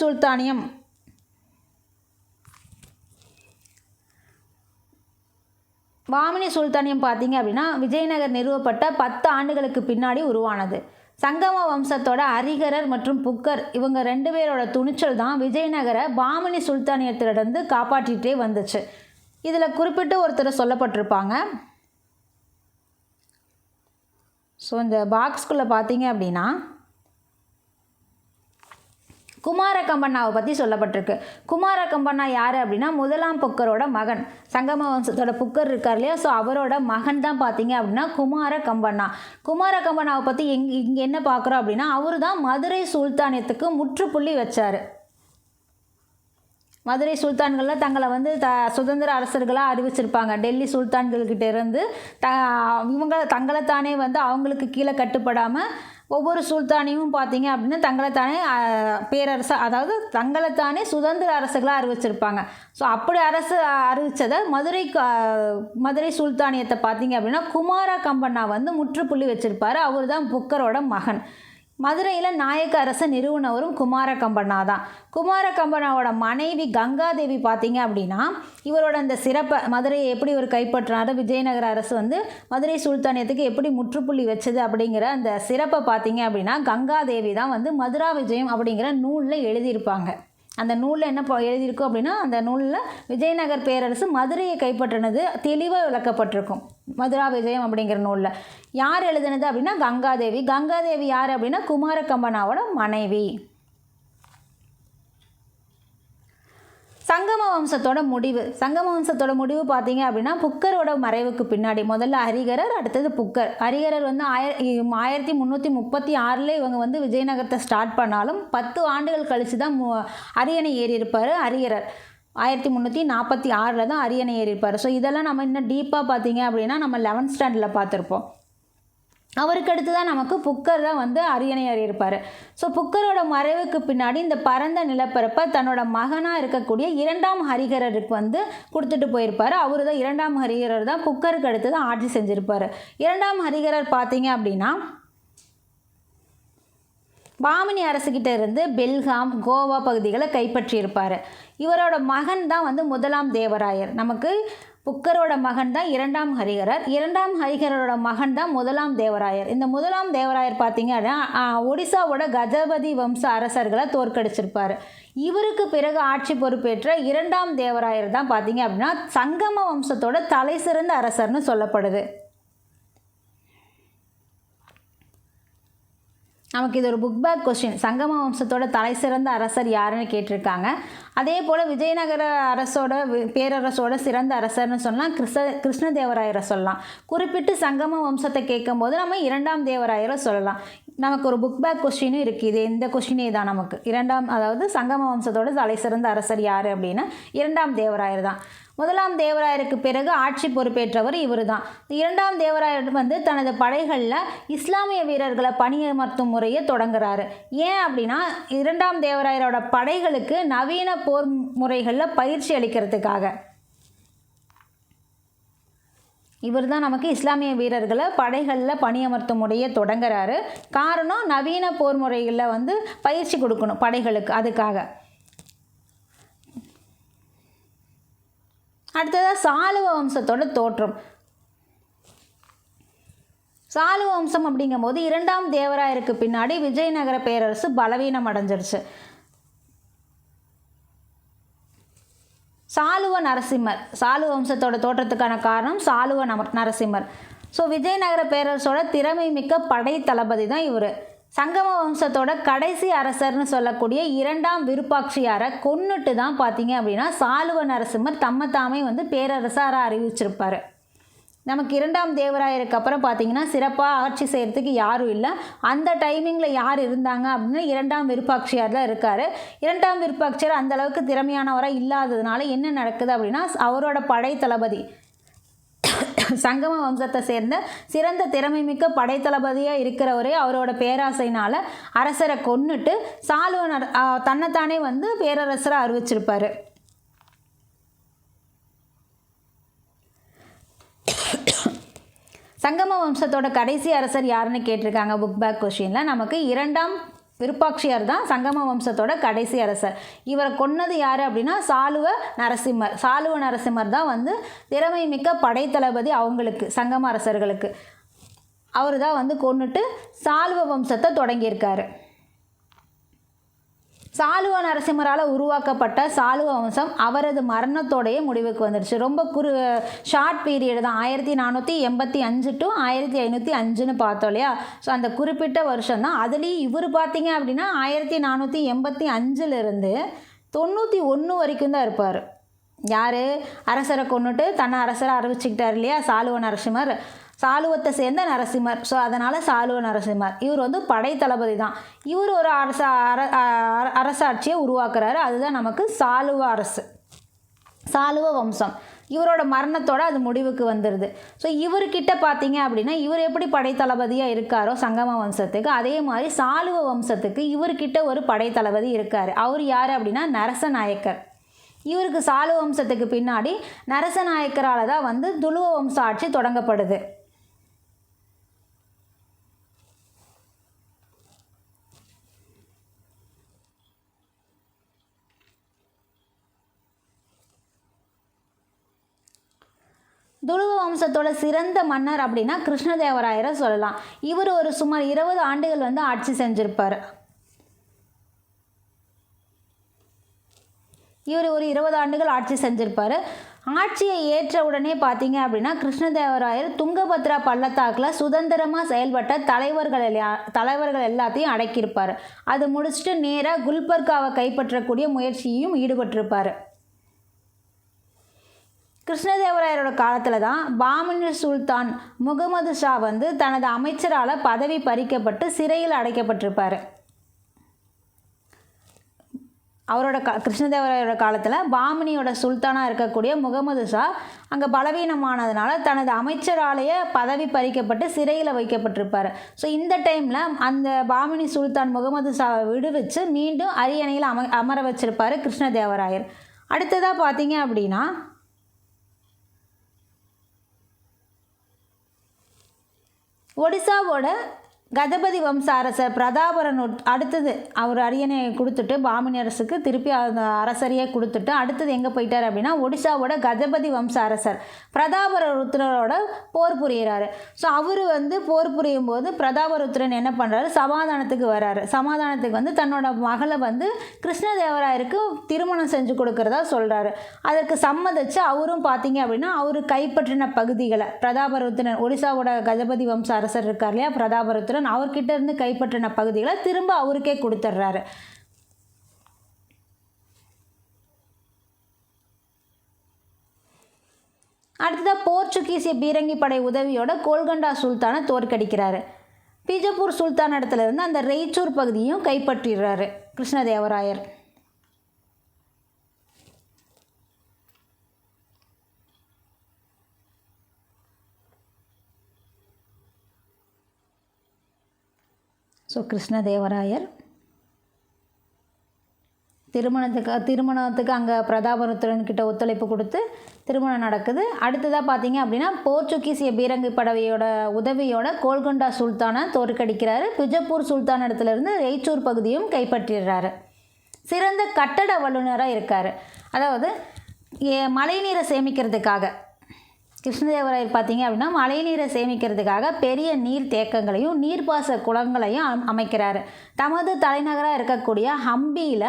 சுல்தானியம் பார்த்தீங்க அப்படின்னா விஜயநகர் நிறுவப்பட்ட 10 ஆண்டுகளுக்கு பின்னாடி உருவானது. சங்கம வம்சத்தோட ஹரிஹரர் மற்றும் புக்கர் இவங்க 2 பேரோட துணிச்சல் தான் விஜயநகர பாமினி சுல்தானியத்திலிருந்து காப்பாற்றிகிட்டே வந்துச்சு. இதில் குறிப்பிட்டு ஒருத்தர் சொல்லப்பட்டிருப்பாங்க. ஸோ இந்த பாக்ஸ்குள்ளே பார்த்தீங்க அப்படின்னா குமார கம்பண்ணாவை பற்றி சொல்லப்பட்டிருக்கு. குமார கம்பண்ணா யார் அப்படின்னா முதலாம் புக்கரோட மகன். சங்கம வம்சத்தோட புக்கர் இருக்கார் இல்லையா, ஸோ அவரோட மகன் தான் பார்த்தீங்க அப்படின்னா குமார கம்பண்ணா. குமார கம்பண்ணாவை பற்றி இங்கே என்ன பார்க்குறோம் அப்படின்னா அவர் தான் மதுரை சுல்தானியத்துக்கு முற்றுப்புள்ளி வச்சார். மதுரை சுல்தான்களில் தங்களை வந்து சுதந்திர அரசர்களாக அறிவிச்சிருப்பாங்க. டெல்லி சுல்தான்கள்கிட்ட இருந்து இவங்க தங்களைத்தானே வந்து அவங்களுக்கு கீழே கட்டுப்படாமல் ஒவ்வொரு சுல்தானியும் பார்த்தீங்க அப்படின்னா தங்களைத்தானே அதாவது தங்களைத்தானே சுதந்திர அரசுகளாக அறிவிச்சிருப்பாங்க. ஸோ அப்படி அறிவித்ததை மதுரை சுல்தானியத்தை பார்த்தீங்க அப்படின்னா குமார கம்பண்ணா வந்து முற்றுப்புள்ளி வச்சுருப்பார். அவர் தான் புக்கரோட மகன். மதுரையில் நாயக்க அரசை நிறுவனவரும் குமார கம்பண்ணா தான். குமார கம்பண்ணாவோட மனைவி கங்காதேவி பார்த்தீங்க அப்படின்னா இவரோட அந்த சிறப்பை மதுரையை எப்படி இவர் கைப்பற்றினார், விஜயநகர அரசு வந்து மதுரை சுல்தானியத்துக்கு எப்படி முற்றுப்புள்ளி வச்சது அப்படிங்கிற அந்த சிறப்பை பார்த்தீங்க அப்படின்னா கங்காதேவி தான் வந்து மதுரா விஜயம் அப்படிங்கிற நூலில் எழுதியிருப்பாங்க. அந்த நூலில் என்ன எழுதியிருக்கும் அப்படின்னா அந்த நூலில் விஜயநகர் பேரரசு மதுரையை கைப்பற்றினது தெளிவாக விளக்கப்பட்டிருக்கும். மதுரா விஜயம் அப்படிங்கிற நூலில் யார் எழுதினது அப்படின்னா கங்காதேவி. கங்காதேவி யார் அப்படின்னா குமார கம்பண்ணாவோட மனைவி. சங்கம வம்சத்தோட முடிவு பார்த்தீங்க அப்படின்னா புக்கரோட மறைவுக்கு பின்னாடி முதல்ல ஹரிகரர், அடுத்தது புக்கர். ஹரிகரர் வந்து 1336 இவங்க வந்து விஜயநகரத்தை ஸ்டார்ட் பண்ணாலும் 10 ஆண்டுகள் கழித்து தான் அரியணை ஏறியிருப்பார் ஹரிகரர். 1346 தான் அரியணை ஏறியிருப்பார். ஸோ இதெல்லாம் நம்ம இன்னும் டீப்பாக பார்த்தீங்க அப்படின்னா நம்ம 11th ஸ்டாண்டர்டில் பார்த்துருப்போம். அவருக்கு அடுத்து தான் நமக்கு புக்கர் தான் வந்து அரியணை ஏறியிருப்பார். ஸோ புக்கரோட மறைவுக்கு பின்னாடி இந்த பரந்த நிலப்பரப்பை தன்னோட மகனாக இருக்கக்கூடிய 2ஆம் ஹரிகரருக்கு வந்து கொடுத்துட்டு போயிருப்பார். அவர் தான் 2ஆம் ஹரிகரர் தான் புக்கருக்கு அடுத்து தான் ஆட்சி செஞ்சுருப்பார். 2ஆம் ஹரிகரர் பார்த்தீங்க அப்படின்னா பாமினி அரசுகிட்ட இருந்து பெல்காம், கோவா பகுதிகளை கைப்பற்றியிருப்பார். இவரோட மகன் தான் வந்து 1ஆம் தேவராயர். நமக்கு புக்கரோட மகன் தான் 2ஆம் ஹரிகரர். 2ஆம் ஹரிகரோட மகன் தான் 1ஆம் தேவராயர். இந்த 1ஆம் தேவராயர் பார்த்தீங்க அப்படின்னா ஒடிசாவோட கஜபதி வம்ச அரசர்களை தோற்கடிச்சிருப்பார். இவருக்கு பிறகு ஆட்சி பொறுப்பேற்ற 2ஆம் தேவராயர் தான் பார்த்தீங்க அப்படின்னா சங்கம வம்சத்தோட தலை சிறந்த அரசர்னு சொல்லப்படுது. நமக்கு இது ஒரு புக் பேக் கொஸ்டின். சங்கம வம்சத்தோட தலை சிறந்த அரசர் யாருன்னு கேட்டிருக்காங்க. அதே போல் விஜயநகர பேரரசோட சிறந்த அரசர்னு சொன்னால் கிருஷ்ணதேவராயரை சொல்லலாம். குறிப்பிட்டு சங்கம வம்சத்தை கேட்கும் போது நம்ம 2ஆம் தேவராயரை சொல்லலாம். நமக்கு ஒரு புக் பேக் கொஸ்டினும் இருக்குது. இது இந்த கொஸ்டினே தான் நமக்கு. அதாவது சங்கம வம்சத்தோட தலை சிறந்த அரசர் யார் அப்படின்னா 2ஆம் தேவராயர் தான். 1ஆம் தேவராயருக்கு பிறகு ஆட்சி பொறுப்பேற்றவர் இவர் தான். 2ஆம் தேவராயர் வந்து தனது படைகளில் இஸ்லாமிய வீரர்களை பணியமர்த்தும் முறையை தொடங்குறாரு. ஏன் அப்படின்னா 2ஆம் தேவராயரோட படைகளுக்கு நவீன போர் முறைகளில் பயிற்சி அளிக்கிறதுக்காக. இவர் தான் நமக்கு இஸ்லாமிய வீரர்களை படைகளில் பணியமர்த்தும் முறையை தொடங்குறாரு. காரணம் நவீன போர் முறைகளில் வந்து பயிற்சி கொடுக்கணும் படைகளுக்கு, அதுக்காக. அடுத்ததாக சாலுவ வம்சத்தோட தோற்றம். சாலுவ வம்சம் அப்படிங்கும்போது 2ஆம் தேவராயருக்கு பின்னாடி விஜயநகர பேரரசு பலவீனம் அடைஞ்சிருச்சு. சாலுவ நரசிம்மர், சாலுவ வம்சத்தோட தோற்றத்துக்கான காரணம் சாலுவ நரசிம்மர். ஸோ விஜயநகர பேரரசோட திறமை மிக்க படை தளபதி தான் இவர். சங்கம வம்சத்தோட கடைசி அரசர்னு சொல்லக்கூடிய 2ஆம் விருப்பாட்சியாரை கொன்னுட்டு தான் பார்த்தீங்க அப்படின்னா சாலுவ நரசிம்மர் தாமே வந்து பேரரசராக அறிவிச்சிருப்பார். நமக்கு 2ஆம் தேவராயருக்கு அப்புறம் பார்த்தீங்கன்னா சிறப்பாக ஆட்சி செய்கிறதுக்கு யாரும் இல்லை. அந்த டைமிங்கில் யார் இருந்தாங்க அப்படின்னா 2ஆம் விருப்பாட்சியார் தான் இருக்கார். 2ஆம் விருப்பாட்சியார் அந்தளவுக்கு திறமையானவராக இல்லாததுனால என்ன நடக்குது அப்படின்னா அவரோட படை தளபதி சங்கம வம்சத்தை சேர்ந்த சிறந்த திறமைமிக்க படைத்தளபதியாக இருக்கிறவரே அவரோட பேராசைனால் அரசரை கொன்னுட்டு சாலுவ தன்னைத்தானே வந்து பேரரசரை அறிவிச்சிருப்பார். சங்கம வம்சத்தோட கடைசி அரசர் யாருன்னு கேட்டிருக்காங்க புக் பேக் கொஸ்டினில். நமக்கு 2ஆம் விருப்பாட்சியார் தான் சங்கம வம்சத்தோட கடைசி அரசர். இவரை கொன்னது யார் அப்படின்னா சாலுவ நரசிம்மர் தான் வந்து திறமை மிக்க படைத்தளபதி அவங்களுக்கு, சங்கம அரசர்களுக்கு. அவர் தான் வந்து கொன்னுட்டு சாலுவ வம்சத்தை தொடங்கியிருக்காரு. சாலுவ நரசிம்மரால் உருவாக்கப்பட்ட சாலுவ வம்சம் அவரது மரணத்தோடைய முடிவுக்கு வந்துடுச்சு. ரொம்ப ஷார்ட் பீரியட் தான். 1485 to 1505ன்னு பார்த்தோம் இல்லையா. ஸோ அந்த குறிப்பிட்ட வருஷம் தான். அதுலேயும் இவர் பார்த்தீங்க அப்படின்னா 1485 91 வரைக்கும் தான் இருப்பார். யார்? அரசரை கொன்னுட்டு தன்னை அரசரை அறிவிச்சுக்கிட்டார் இல்லையா சாலுவ நரசிம்மர். சாலுவத்தை சேர்ந்த நரசிம்மர். ஸோ அதனால் சாலுவ நரசிம்மர். இவர் வந்து படை தளபதி தான். இவர் ஒரு அரசாட்சியை உருவாக்குறாரு. அதுதான் நமக்கு சாலுவ வம்சம். இவரோட மரணத்தோட அது முடிவுக்கு வந்துடுது. ஸோ இவர்கிட்ட பார்த்தீங்க அப்படின்னா இவர் எப்படி படைத்தளபதியாக இருக்காரோ சங்கம வம்சத்துக்கு, அதே மாதிரி சாலுவ வம்சத்துக்கு இவர்கிட்ட ஒரு படைத்தளபதி இருக்கார். அவர் யார் அப்படின்னா நரசநாயக்கர். இவருக்கு சாலுவ வம்சத்துக்கு பின்னாடி நரசநாயக்கரால் தான் வந்து துளுவ வம்ச ஆட்சி தொடங்கப்படுது. துளுவ வம்சத்தோட சிறந்த மன்னர் அப்படின்னா கிருஷ்ணதேவராயரை சொல்லலாம். இவர் ஒரு சுமார் 20 ஆண்டுகள் வந்து ஆட்சி செஞ்சிருப்பார். இவர் ஒரு 20 ஆண்டுகள் ஆட்சி செஞ்சிருப்பார். ஆட்சியை ஏற்ற உடனே பார்த்தீங்க அப்படின்னா கிருஷ்ணதேவராயர் துங்கபத்ரா பள்ளத்தாக்கில் சுதந்திரமாக செயல்பட்ட தலைவர்கள் எல்லாத்தையும் அடக்கியிருப்பார். அது முடிச்சுட்டு நேராக குல்பர்காவை கைப்பற்றக்கூடிய முயற்சியையும் ஈடுபட்டிருப்பார். கிருஷ்ணதேவராயரோட காலத்தில் தான் பாமினி சுல்தான் முகமது ஷா வந்து தனது அமைச்சரால் பதவி பறிக்கப்பட்டு சிறையில் அடைக்கப்பட்டிருப்பார். அவரோட கிருஷ்ணதேவராயரோட காலத்தில் பாமினியோட சுல்தானாக இருக்கக்கூடிய முகமது ஷா அங்கே பலவீனமானதுனால தனது அமைச்சராலேயே பதவி பறிக்கப்பட்டு சிறையில் வைக்கப்பட்டிருப்பார். ஸோ இந்த டைமில் அந்த பாமினி சுல்தான் முகமது ஷாவை விடுவிச்சு மீண்டும் அரியணையில் அமர வச்சிருப்பார் கிருஷ்ணதேவராயர். அடுத்ததாக பார்த்தீங்க அப்படின்னா ஒடிசாவோட கஜபதி வம்ச அரசர் பிரதாபரன் அடுத்தது அவர் அரியணையை கொடுத்துட்டு பாமினி அரசுக்கு திருப்பி அந்த அரசரையே கொடுத்துட்டு அடுத்தது எங்கே போயிட்டார் அப்படின்னா ஒடிசாவோட கஜபதி வம்ச அரசர் பிரதாபருத்ரரோட போர் புரிகிறாரு. ஸோ அவர் வந்து போர் புரியும் போது பிரதாபருத்ரன் என்ன பண்ணுறாரு, சமாதானத்துக்கு வர்றாரு. சமாதானத்துக்கு வந்து தன்னோட மகளை வந்து கிருஷ்ணதேவராயருக்கு திருமணம் செஞ்சு கொடுக்கறதா சொல்கிறாரு. அதற்கு சம்மதிச்சு அவரும் பார்த்தீங்க அப்படின்னா அவர் கைப்பற்றின பகுதிகளை பிரதாபருத்ரன் ஒடிசாவோட கஜபதி வம்ச அரசர் இருக்கார் இல்லையா பிரதாபருத்ரன், அவர்கிட்ட இருந்து கைப்பற்றின பகுதிகளை திரும்ப அவருக்கே கொடுத்துட்றாரு. அடுத்ததாக போர்ச்சுகீசிய பீரங்கி படை உதவியோட கோல்கண்டா சுல்தானை தோற்கடிக்கிறாரு. பிஜப்பூர் சுல்தான் இடத்துல இருந்து அந்த ரெய்ச்சூர் பகுதியும் கைப்பற்றிடுறாரு கிருஷ்ணதேவராயர். ஸோ கிருஷ்ணதேவராயர் திருமணத்துக்கு அங்கே பிரதாபருத்ரன்கிட்ட ஒத்துழைப்பு கொடுத்து திருமணம் நடக்குது. அடுத்ததாக பார்த்தீங்க அப்படின்னா போர்ச்சுகீசிய பீரங்கி படவையோட உதவியோட கோல்கொண்டா சுல்தானை தோற்கடிக்கிறாரு. பிஜப்பூர் சுல்தான் இடத்துலேருந்து ரெய்ச்சூர் பகுதியும் கைப்பற்றிடுறாரு. சிறந்த கட்டட வல்லுநராக இருக்கார். அதாவது மழைநீரை சேமிக்கிறதுக்காக கிருஷ்ணதேவராயர் பார்த்தீங்க அப்படின்னா மழைநீரை சேமிக்கிறதுக்காக பெரிய நீர் தேக்கங்களையும் நீர்ப்பாச குளங்களையும் அமைக்கிறாரு. தமது தலைநகராக இருக்கக்கூடிய ஹம்பியில்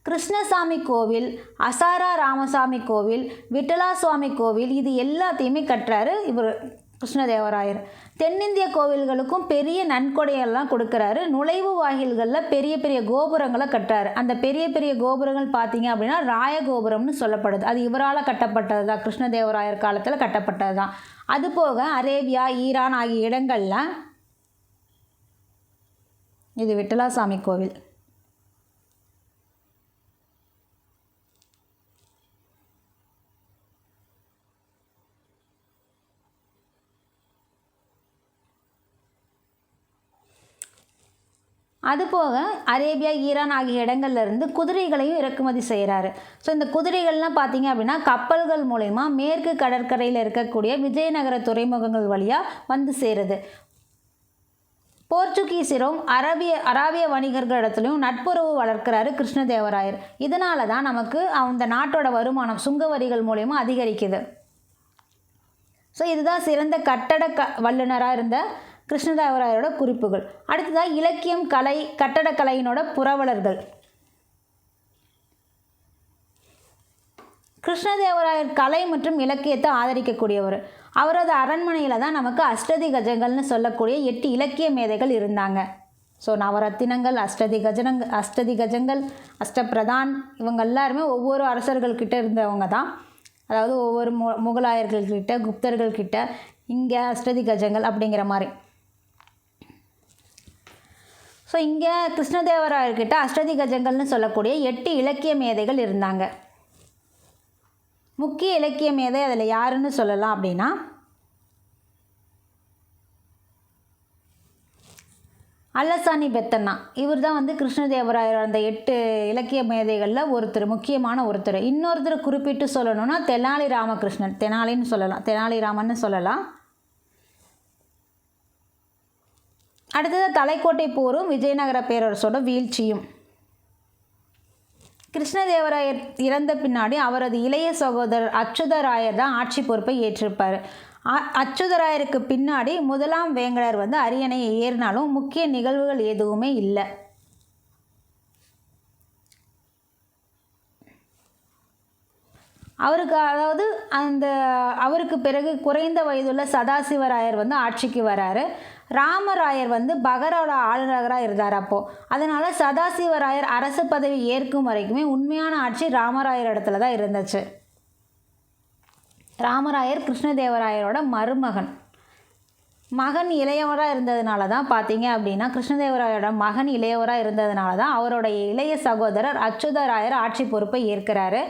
கிருஷ்ணசாமி கோவில், அசாரா ராமசாமி கோவில், விட்டலா சுவாமி கோவில் இது எல்லாத்தையுமே கட்டுறாரு இவர் கிருஷ்ணதேவராயர். தென்னிந்திய கோவில்களுக்கும் பெரிய நன்கொடையெல்லாம் கொடுக்குறாரு. நுழைவு வாயில்களில் பெரிய பெரிய கோபுரங்களை கட்டுறாரு. அந்த பெரிய பெரிய கோபுரங்கள் பார்த்தீங்க அப்படின்னா ராயகோபுரம்னு சொல்லப்படுது. அது இவரால் கட்டப்பட்டது தான், கிருஷ்ணதேவராயர் காலத்தில் கட்டப்பட்டது தான். அதுபோக அரேபியா, ஈரான் ஆகிய இடங்களில் இது விட்டலாசாமி கோவில். அதுபோக அரேபியா, ஈரான் ஆகிய இடங்கள்லேருந்து குதிரைகளையும் இறக்குமதி செய்கிறாரு. ஸோ இந்த குதிரைகள்லாம் பார்த்தீங்க அப்படின்னா கப்பல்கள் மூலயமா மேற்கு கடற்கரையில் இருக்கக்கூடிய விஜயநகர துறைமுகங்கள் வழியாக வந்து சேருது. போர்ச்சுகீசியரும் அராபிய வணிகர்களிடத்துலையும் நட்புறவு வளர்க்கிறாரு கிருஷ்ணதேவராயர். இதனால தான் நமக்கு அந்த நாட்டோட வருமானம் சுங்க வரிகள் மூலயமா அதிகரிக்குது. ஸோ இதுதான் சிறந்த கட்டட வல்லுநராக இருந்த கிருஷ்ணதேவராயரோட குறிப்புகள். அடுத்ததாக இலக்கியம், கலை, கட்டடக்கலையினோட புரவலர்கள். கிருஷ்ணதேவராயர் கலை மற்றும் இலக்கியத்தை ஆதரிக்கக்கூடியவர். அவரது அரண்மனையில் தான் நமக்கு அஷ்டதி கஜங்கள்னு சொல்லக்கூடிய 8 இலக்கிய மேதைகள் இருந்தாங்க. ஸோ நவரத்தினங்கள், அஷ்டதி கஜங்கள், அஷ்டபிரதான் இவங்க எல்லாருமே ஒவ்வொரு அரசர்கள்கிட்ட இருந்தவங்க தான். அதாவது ஒவ்வொரு முகலாயர்கள்கிட்ட, குப்தர்கள்கிட்ட இங்கே அஷ்டதி கஜங்கள் அப்படிங்கிற மாதிரி. ஸோ இங்கே கிருஷ்ணதேவராயர்கிட்ட அஷ்டதி கஜங்கள்னு சொல்லக்கூடிய 8 இலக்கிய மேதைகள் இருந்தாங்க. முக்கிய இலக்கிய மேதை அதில் யாருன்னு சொல்லலாம் அப்படின்னா அல்லசானி பெத்தண்ணா. இவர் தான் வந்து கிருஷ்ணதேவராயர் அந்த 8 இலக்கிய மேதைகளில் ஒருத்தர், முக்கியமான ஒருத்தர். இன்னொருத்தர் குறிப்பிட்டு சொல்லணும்னா தெனாலி ராமகிருஷ்ணன், தெனாலின்னு சொல்லலாம், தெனாலிராமன்னு சொல்லலாம். அடுத்தது தலைக்கோட்டை போரும் விஜயநகர பேரரசோட வீழ்ச்சியும். கிருஷ்ணதேவராயர் இறந்த பின்னாடி அவரது இளைய சகோதரர் அச்சுதராயர் தான் ஆட்சி பொறுப்பை ஏற்றிருப்பார். அச்சுதராயருக்கு பின்னாடி முதலாம் வேங்கடர் வந்து அரியணையை ஏறினாலும் முக்கிய நிகழ்வுகள் எதுவுமே இல்லை. அவருக்கு பிறகு குறைந்த வயதுள்ள சதாசிவராயர் வந்து ஆட்சிக்கு வராரு. ராமராயர் வந்து பகரோட ஆளுநராக இருந்தார் அப்போது. அதனால் சதாசிவராயர் அரசு பதவி ஏற்கும் வரைக்குமே உண்மையான ஆட்சி ராமராயர் இடத்துல தான் இருந்துச்சு. ராமராயர் கிருஷ்ணதேவராயரோட மருமகன். மகன் இளையவராக இருந்ததுனால தான் பார்த்தீங்க அப்படின்னா, கிருஷ்ணதேவராயரோட மகன் இளையவராக இருந்ததுனால தான் அவருடைய இளைய சகோதரர் அச்சுதராயர் ஆட்சி பொறுப்பை ஏற்கிறாரு.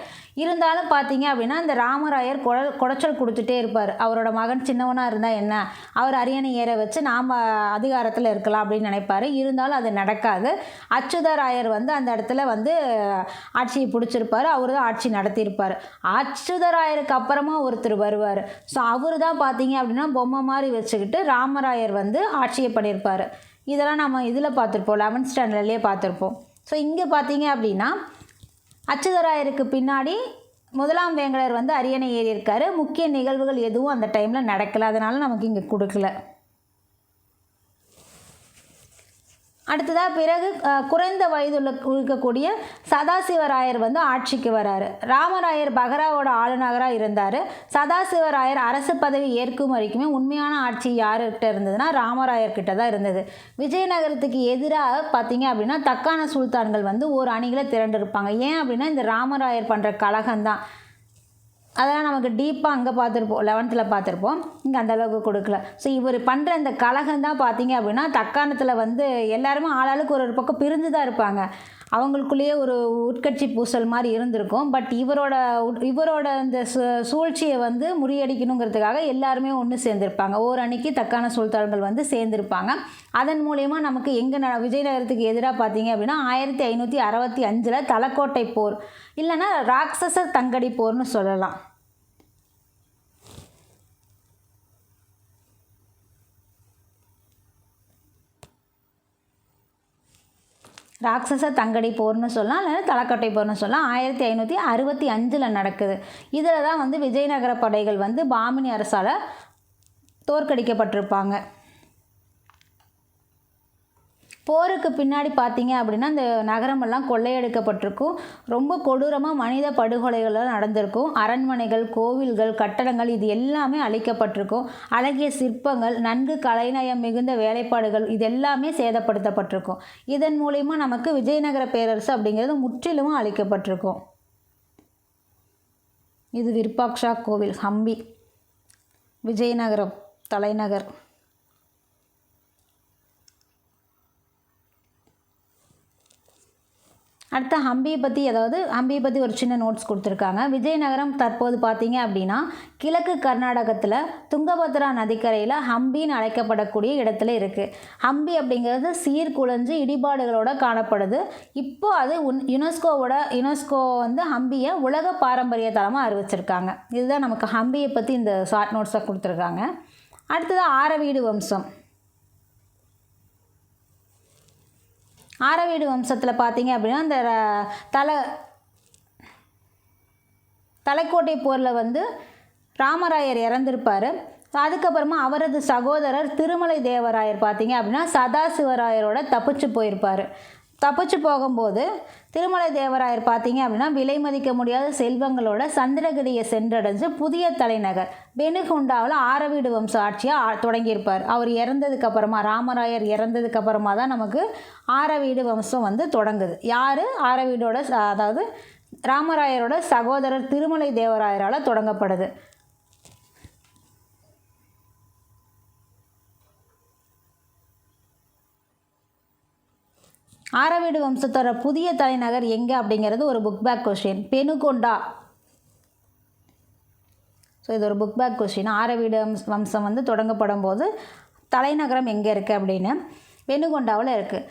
இருந்தாலும் பார்த்தீங்க அப்படின்னா, இந்த ராமராயர் குடைச்சல் கொடுத்துட்டே இருப்பார். அவரோட மகன் சின்னவனாக இருந்தால் என்ன, அவர் அரியணை ஏற வச்சு நாம் அதிகாரத்தில் இருக்கலாம் அப்படின்னு நினைப்பார். இருந்தாலும் அது நடக்காது. அச்சுதராயர் வந்து அந்த இடத்துல வந்து ஆட்சியை பிடிச்சிருப்பார். அவர் தான் ஆட்சி நடத்தியிருப்பார். அச்சுதராயருக்கு அப்புறமா ஒருத்தர் வருவார். ஸோ அவர் தான் பார்த்தீங்க அப்படின்னா பொம்மை மாதிரி வச்சுக்கிட்டு ராமராயர் வந்து ஆட்சியை பண்ணியிருப்பார். இதெல்லாம் நம்ம இதில் பார்த்துருப்போம், 11th ஸ்டாண்டர்ட்லேயே பார்த்துருப்போம். ஸோ இங்கே பார்த்தீங்க அப்படின்னா, அச்சுதராயருக்கு பின்னாடி முதலாம் வேங்கடர் வந்து அரியணை ஏறியிருக்காரு. முக்கிய நிகழ்வுகள் எதுவும் அந்த டைமில் நடக்கலை, அதனால் நமக்கு இங்கே கொடுக்கல. அடுத்ததாக பிறகு குறைந்த வயதுள்ள இருக்கக்கூடிய சதாசிவராயர் வந்து ஆட்சிக்கு வராரு. ராமராயர் பகராவோட ஆளுநராக இருந்தார். சதாசிவராயர் அரசு பதவி ஏற்கும் வரைக்குமே உண்மையான ஆட்சி யார்கிட்ட இருந்ததுன்னா ராமராயர்கிட்ட தான் இருந்தது. விஜயநகரத்துக்கு எதிராக பார்த்தீங்க அப்படின்னா தக்கான சுல்தான்கள் வந்து ஒரு அணிகளை திரண்டிருப்பாங்க. ஏன் அப்படின்னா இந்த ராமராயர் பண்ணுற கலகம்தான். அதெல்லாம் நமக்கு டீப்பாக அங்கே பார்த்துருப்போம், 11th பார்த்துருப்போம். இங்கே அந்தளவுக்கு கொடுக்கல. ஸோ இவர் பண்ணுற இந்த கலகம் தான் பார்த்தீங்க அப்படின்னா தக்காணத்தில் வந்து எல்லாருமே ஆளாளுக்கு ஒரு பக்கம் பிரிஞ்சு தான் இருப்பாங்க. அவங்களுக்குள்ளேயே ஒரு உட்கட்சி பூசல் மாதிரி இருந்திருக்கும். பட் இவரோட இந்த சூழ்ச்சியை வந்து முறியடிக்கணுங்கிறதுக்காக எல்லாருமே ஒன்று சேர்ந்துருப்பாங்க. ஒரு அணிக்கு தக்கான சுல்தான்கள் வந்து சேர்ந்துருப்பாங்க. அதன் மூலயமா நமக்கு எங்கே விஜயநகரத்துக்கு எதிராக பார்த்தீங்க அப்படின்னா 1565 தலக்கோட்டை போர், இல்லைன்னா ராட்சச தங்கடி போர்னு சொல்லலாம். ராட்சச தங்கடி போர்னு சொல்லலாம், இல்லைன்னா தலக்கோட்டை போர்னு சொல்லலாம். 1565 நடக்குது. இதில் தான் வந்து விஜயநகர படைகள் வந்து பாமினி அரசால் தோற்கடிக்கப்பட்டிருப்பாங்க. போருக்கு பின்னாடி பார்த்தீங்க அப்படின்னா இந்த நகரமெல்லாம் கொள்ளையடிக்கப்பட்டிருக்கும். ரொம்ப கொடூரமாக மனித படுகொலைகள்லாம் நடந்திருக்கும். அரண்மனைகள், கோவில்கள், கட்டடங்கள் இது எல்லாமே அழிக்கப்பட்டிருக்கும். அழகிய சிற்பங்கள், நன்கு கலைநயம் மிகுந்த வேலைப்பாடுகள் இது எல்லாமே சேதப்படுத்தப்பட்டிருக்கும். இதன் மூலயமா நமக்கு விஜயநகர பேரரசு அப்படிங்கிறது முற்றிலும் அழிக்கப்பட்டிருக்கும். இது விருப்பாக்ஷா கோவில், ஹம்பி, விஜயநகரம் தலைநகர். அடுத்த ஹம்பியை பற்றி ஒரு சின்ன நோட்ஸ் கொடுத்துருக்காங்க. விஜயநகரம் தற்போது பார்த்தீங்க அப்படின்னா கிழக்கு கர்நாடகத்தில் துங்கபத்ரா நதிக்கரையில் ஹம்பின்னு அழைக்கப்படக்கூடிய இடத்துல இருக்குது. ஹம்பி அப்படிங்கிறது சீர்குலைஞ்சு இடிபாடுகளோட காணப்படுது. இப்போது அது யுனெஸ்கோ வந்து ஹம்பியை உலக பாரம்பரிய தலமாக அறிவிச்சிருக்காங்க. இதுதான் நமக்கு ஹம்பியை பற்றி இந்த ஷார்ட் நோட்ஸாக கொடுத்துருக்காங்க. அடுத்தது ஆரவீடு வம்சம். ஆரவீடு வம்சத்தில் பார்த்தீங்க அப்படின்னா இந்த தலைக்கோட்டை போரில் வந்து ராமராயர் இறந்திருப்பார். அதுக்கப்புறமா அவரது சகோதரர் திருமலை தேவராயர் பார்த்தீங்க அப்படின்னா சதாசிவராயரோட தப்பிச்சு போயிருப்பார். தப்பிச்சு போகும்போது திருமலை தேவராயர் பார்த்தீங்க அப்படின்னா விலை மதிக்க முடியாத செல்வங்களோட சந்திரகிரியை சென்றடைஞ்சு புதிய தலைநகர் பெனுகொண்டாவில் ஆரவீடு வம்ச ஆட்சியாக தொடங்கியிருப்பார். அவர் இறந்ததுக்கப்புறமா, ராமராயர் இறந்ததுக்கப்புறமா தான் நமக்கு ஆரவீடு வம்சம் வந்து தொடங்குது. யார்? ஆரவீடோட அதாவது ராமராயரோட சகோதரர் திருமலை தேவராயரால் தொடங்கப்படுது. ஆரவீடு வம்சத்தோட புதிய தலைநகர் எங்கே அப்படிங்கிறது ஒரு book back question. Penukonda. So இது ஒரு புக் பேக் கொஸ்டின். ஆரவீடு வம்சம் வந்து தொடங்கப்படும் போது தலைநகரம் எங்கே இருக்குது அப்படின்னு பெனுகொண்டாவில் இருக்குது.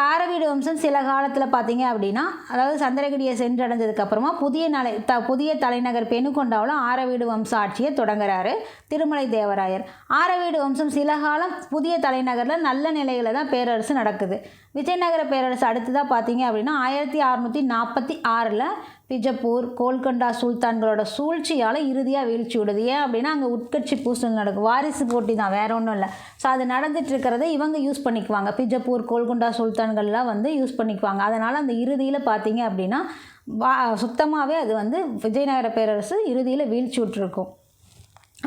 ஆரவீடு வம்சம் சில காலத்தில் பார்த்தீங்க அப்படின்னா, அதாவது சந்திரகிரியை சென்றடைஞ்சதுக்கப்புறமா புதிய தலைநகர் பெனுகொண்டாவில் ஆரவீடு வம்ச ஆட்சியை தொடங்குறாரு திருமலை தேவராயர். ஆரவீடு வம்சம் சில காலம் புதிய தலைநகரில் நல்ல நிலையில் தான் பேரரசு நடக்குது. விஜயநகர பேரரசு அடுத்ததாக பார்த்தீங்க அப்படின்னா 1646 பிஜப்பூர், கோல்கொண்டா சுல்தான்களோட சூழ்ச்சியால் இறுதியாக வீழ்ச்சி விடுது. ஏன் அப்படின்னா அங்கே உட்கட்சி பூசல் நடக்கும், வாரிசு போட்டி தான், வேறு ஒன்றும் இல்லை. ஸோ அது நடந்துட்டு இருக்கிறத இவங்க யூஸ் பண்ணிக்குவாங்க. பிஜப்பூர், கோல்கொண்டா சுல்தான்கள்லாம் வந்து யூஸ் பண்ணிக்குவாங்க. அதனால் அந்த இறுதியில் பார்த்தீங்க அப்படின்னா சுத்தமாகவே அது வந்து விஜயநகர பேரரசு இறுதியில் வீழ்ச்சி விட்டுருக்கும்.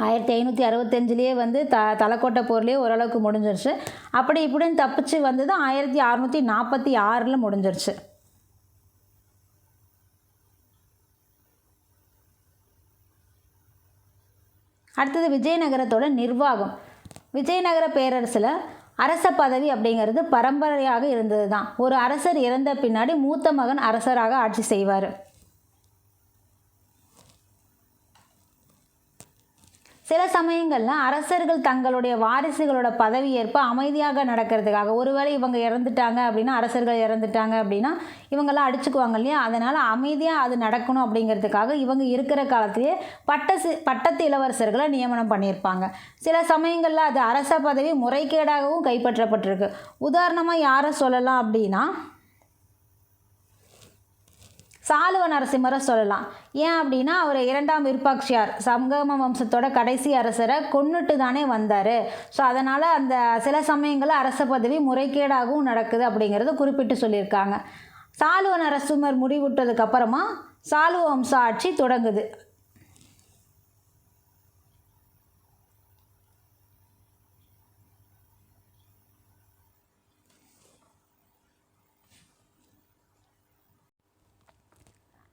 1565 வந்து தலக்கோட்டை போர்லேயே ஓரளவுக்கு முடிஞ்சிருச்சு. அப்படி இப்படின்னு தப்பிச்சு வந்தது 1646 முடிஞ்சிருச்சு. அடுத்தது விஜயநகரத்தோட நிர்வாகம். விஜயநகர பேரரசில் அரச பதவி அப்படிங்கிறது பரம்பரையாக இருந்தது தான். ஒரு அரசர் இறந்த பின்னாடி மூத்த மகன் அரசராக ஆட்சி செய்வார். சில சமயங்களில் அரசர்கள் தங்களுடைய வாரிசுகளோட பதவி ஏற்ப அமைதியாக நடக்கிறதுக்காக, ஒருவேளை இவங்க இறந்துட்டாங்க அப்படின்னா, அரசர்கள் இறந்துட்டாங்க அப்படின்னா இவங்கெல்லாம் அடிச்சுக்குவாங்க இல்லையா, அதனால் அமைதியாக அது நடக்கணும் அப்படிங்கிறதுக்காக இவங்க இருக்கிற காலத்திலேயே பட்டத்து இளவரசர்களை நியமனம் பண்ணியிருப்பாங்க. சில சமயங்களில் அது அரச பதவி முறைகேடாகவும் கைப்பற்றப்பட்டிருக்கு. உதாரணமாக யாரை சொல்லலாம் அப்படின்னா, சாலுவ நரசிம்மரை சொல்லலாம். ஏன் அப்படின்னா, அவர் 2ஆம் விருப்பாட்சியார், சங்கம வம்சத்தோட கடைசி அரசரை கொன்னுட்டு தானே வந்தார். ஸோ அதனால் அந்த சில சமயங்களில் அரச பதவி முறைகேடாகவும் நடக்குது அப்படிங்கிறத குறிப்பிட்டு சொல்லியிருக்காங்க. சாலுவ நரசிம்மர் முடிவுட்டதுக்கப்புறமா சாலுவ வம்ச ஆட்சி தொடங்குது.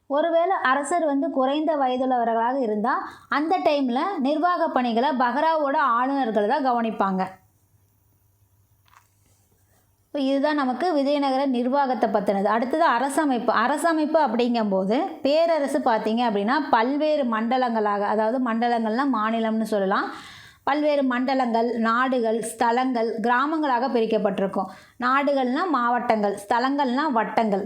ஒருவேளை அரசர் குறைந்த வயதுள்ளவர்களாக இருந்தால் அந்த டைமில் நிர்வாக பணிகளை பஹ்ராவோட ஆளுநர்கள் தான் கவனிப்பாங்க. இப்போ இதுதான் நமக்கு விஜயநகர நிர்வாகத்தை பற்றினது. அடுத்தது அரசமைப்பு. அரசமைப்பு அப்படிங்கும்போது பேரரசு பார்த்திங்க அப்படின்னா பல்வேறு மண்டலங்களாக, அதாவது மண்டலங்கள்னால் மாநிலம்னு சொல்லலாம், பல்வேறு மண்டலங்கள், நாடுகள், ஸ்தலங்கள், கிராமங்களாக பிரிக்கப்பட்டிருக்கும். நாடுகள்னால் மாவட்டங்கள், ஸ்தலங்கள்னால் வட்டங்கள்.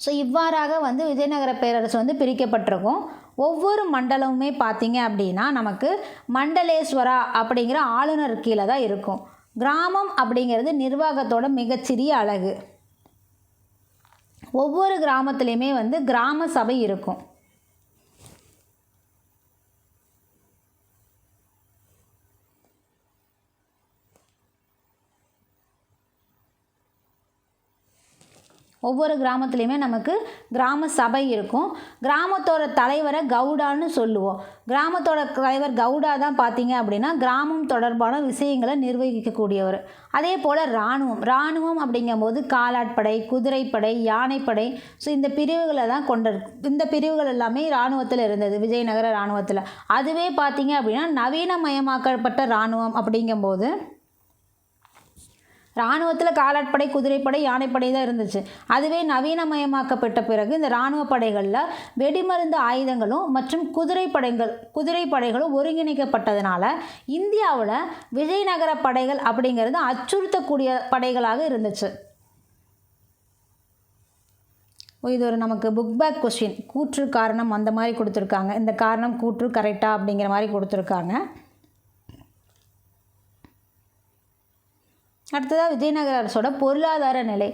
ஸோ இவ்வாறாக விஜயநகர பேரரசு பிரிக்கப்பட்டிருக்கும். ஒவ்வொரு மண்டலமுமே பார்த்திங்க அப்படின்னா நமக்கு மண்டலேஸ்வரா அப்படிங்கிற ஆளுநர் கீழே தான் இருக்கும். கிராமம் அப்படிங்கிறது நிர்வாகத்தோட மிகச்சிறிய அலகு. ஒவ்வொரு கிராமத்துலேயுமே கிராம சபை இருக்கும். ஒவ்வொரு கிராமத்துலேயுமே நமக்கு கிராம சபை இருக்கும். கிராமத்தோட தலைவரை கவுடான்னு சொல்லுவோம். கிராமத்தோட தலைவர் கவுடா தான் பார்த்திங்க அப்படின்னா கிராமம் தொடர்பான விஷயங்களை நிர்வகிக்கக்கூடியவர். அதே போல் இராணுவம் அப்படிங்கும்போது காலாட்படை, குதிரைப்படை, யானைப்படை, ஸோ இந்த பிரிவுகளை தான் இந்த பிரிவுகள் எல்லாமே இராணுவத்தில் இருந்தது, விஜயநகர இராணுவத்தில். அதுவே பார்த்திங்க அப்படின்னா நவீனமயமாக்கப்பட்ட இராணுவம் அப்படிங்கும்போது இராணுவத்தில் காலாட்படை, குதிரைப்படை, யானைப்படை தான் இருந்துச்சு. அதுவே நவீனமயமாக்கப்பட்ட பிறகு இந்த இராணுவ படைகளில் வெடிமருந்து ஆயுதங்களும் மற்றும் குதிரைப்படைகளும் ஒருங்கிணைக்கப்பட்டதுனால இந்தியாவில் விஜயநகர படைகள் அப்படிங்கிறது அச்சுறுத்தக்கூடிய படைகளாக இருந்துச்சு. இது ஒரு நமக்கு புக் பேக் கொஸ்டின். கூற்று காரணம் அந்த மாதிரி கொடுத்துருக்காங்க. இந்த காரணம் கூற்று கரெக்டாக அப்படிங்கிற மாதிரி கொடுத்துருக்காங்க. அடுத்ததாக விஜயநகர அரசோட பொருளாதார நிலை.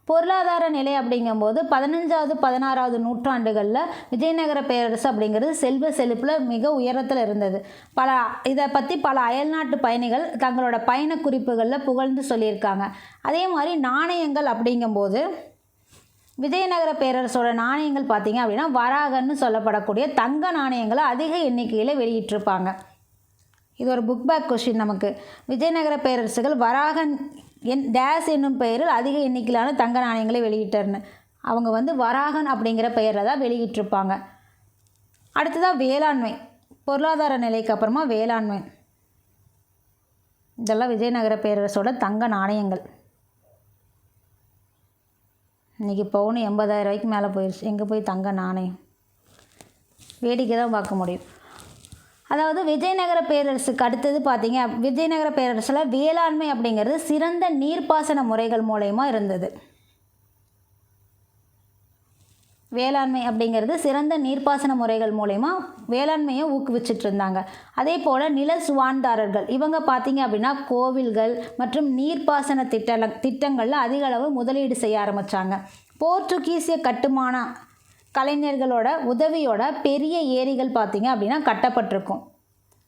பொருளாதார நிலை அப்படிங்கும்போது 15வது 16வது நூற்றாண்டுகளில் விஜயநகர பேரரசு அப்படிங்கிறது செல்வ செழிப்பில் மிக உயரத்தில் இருந்தது. இதை பற்றி பல அயல்நாட்டு பயணிகள் தங்களோட பயண குறிப்புகளில் புகழ்ந்து சொல்லியிருக்காங்க. அதே மாதிரி நாணயங்கள் அப்படிங்கும்போது விஜயநகர பேரரசோட நாணயங்கள் பார்த்திங்க அப்படின்னா வராகன்னு சொல்லப்படக்கூடிய தங்க நாணயங்களை அதிக எண்ணிக்கையில் வெளியிட்டிருப்பாங்க. இது ஒரு புக் பேக் கொஸ்டின் நமக்கு. விஜயநகர பேரரசுகள் வராகன் டேஸ் என்னும் பெயரில் அதிக எண்ணிக்கையிலான தங்க நாணயங்களை வெளியிட்டர்னு அவங்க வராகன் அப்படிங்கிற பெயரில் தான் வெளியிட்டிருப்பாங்க. அடுத்ததாக வேளாண்மை. பொருளாதார நிலைக்கு அப்புறமா வேளாண்மை. இதெல்லாம் விஜயநகர பேரரசோட தங்க நாணயங்கள். இன்றைக்கி பவுன் 80,000 ரூபாய்க்கு மேலே போயிடுச்சு. எங்கே போய் தங்க நாணயம்? வேடிக்கை தான் பார்க்க முடியும். அதாவது விஜயநகர பேரரசுக்கு அடுத்தது பார்த்திங்க, விஜயநகர பேரரசில் வேளாண்மை அப்படிங்கிறது சிறந்த நீர்ப்பாசன முறைகள் மூலயமா இருந்தது. வேளாண்மை அப்படிங்கிறது சிறந்த நீர்ப்பாசன முறைகள் மூலயமா வேளாண்மையை ஊக்குவிச்சிட்டு இருந்தாங்க. அதே போல் நில சுவான்தாரர்கள் இவங்க பார்த்திங்க அப்படின்னா கோவில்கள் மற்றும் நீர்ப்பாசன திட்டங்களில் அதிக அளவு முதலீடு செய்ய ஆரம்பித்தாங்க. போர்ச்சுகீசிய கட்டுமான கலைஞர்களோட உதவியோட பெரிய ஏரிகள் பார்த்திங்க அப்படின்னா கட்டப்பட்டிருக்கும்.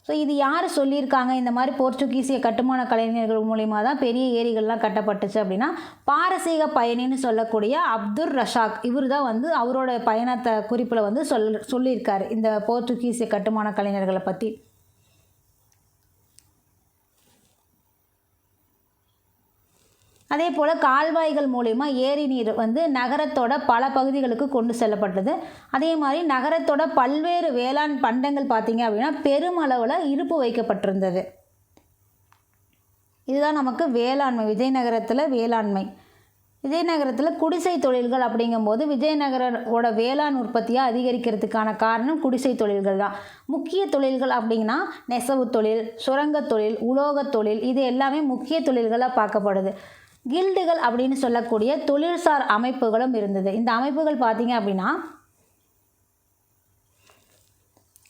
ஸோ இது யார் சொல்லியிருக்காங்க? இந்த மாதிரி போர்ச்சுகீசிய கட்டுமான கலைஞர்கள் மூலிமா தான் பெரிய ஏரிகள்லாம் கட்டப்பட்டுச்சு அப்படின்னா பாரசீக பயணின்னு சொல்லக்கூடிய அப்துல் ரஷாக் இவர் தான் அவரோட பயணத்தை குறிப்பில் சொல்லியிருக்காரு இந்த போர்ச்சுகீசிய கட்டுமான கலைஞர்களை பற்றி. அதே போல் கால்வாய்கள் மூலிமா ஏரி நீர் வந்து நகரத்தோட பல பகுதிகளுக்கு கொண்டு செல்லப்பட்டது. அதே மாதிரி நகரத்தோட பல்வேறு வேளாண் பண்டங்கள் பார்த்திங்க அப்படின்னா பெருமளவில் இருப்பு வைக்கப்பட்டிருந்தது. இதுதான் நமக்கு வேளாண்மை, விஜயநகரத்தில் வேளாண்மை. விஜயநகரத்தில் குடிசை தொழில்கள் அப்படிங்கும்போது விஜயநகரோட வேளாண் உற்பத்தியை அதிகரிக்கிறதுக்கான காரணம் குடிசை தொழில்கள் தான். முக்கிய தொழில்கள் அப்படின்னா நெசவு தொழில், சுரங்கத் தொழில், உலோகத் தொழில், இது எல்லாமே முக்கிய தொழில்களாக பார்க்கப்படுது. கில்டுகள் அப்படின்னு சொல்லக்கூடிய தொழில்சார் அமைப்புகளும் இருந்தது. இந்த அமைப்புகள் பார்த்திங்க அப்படின்னா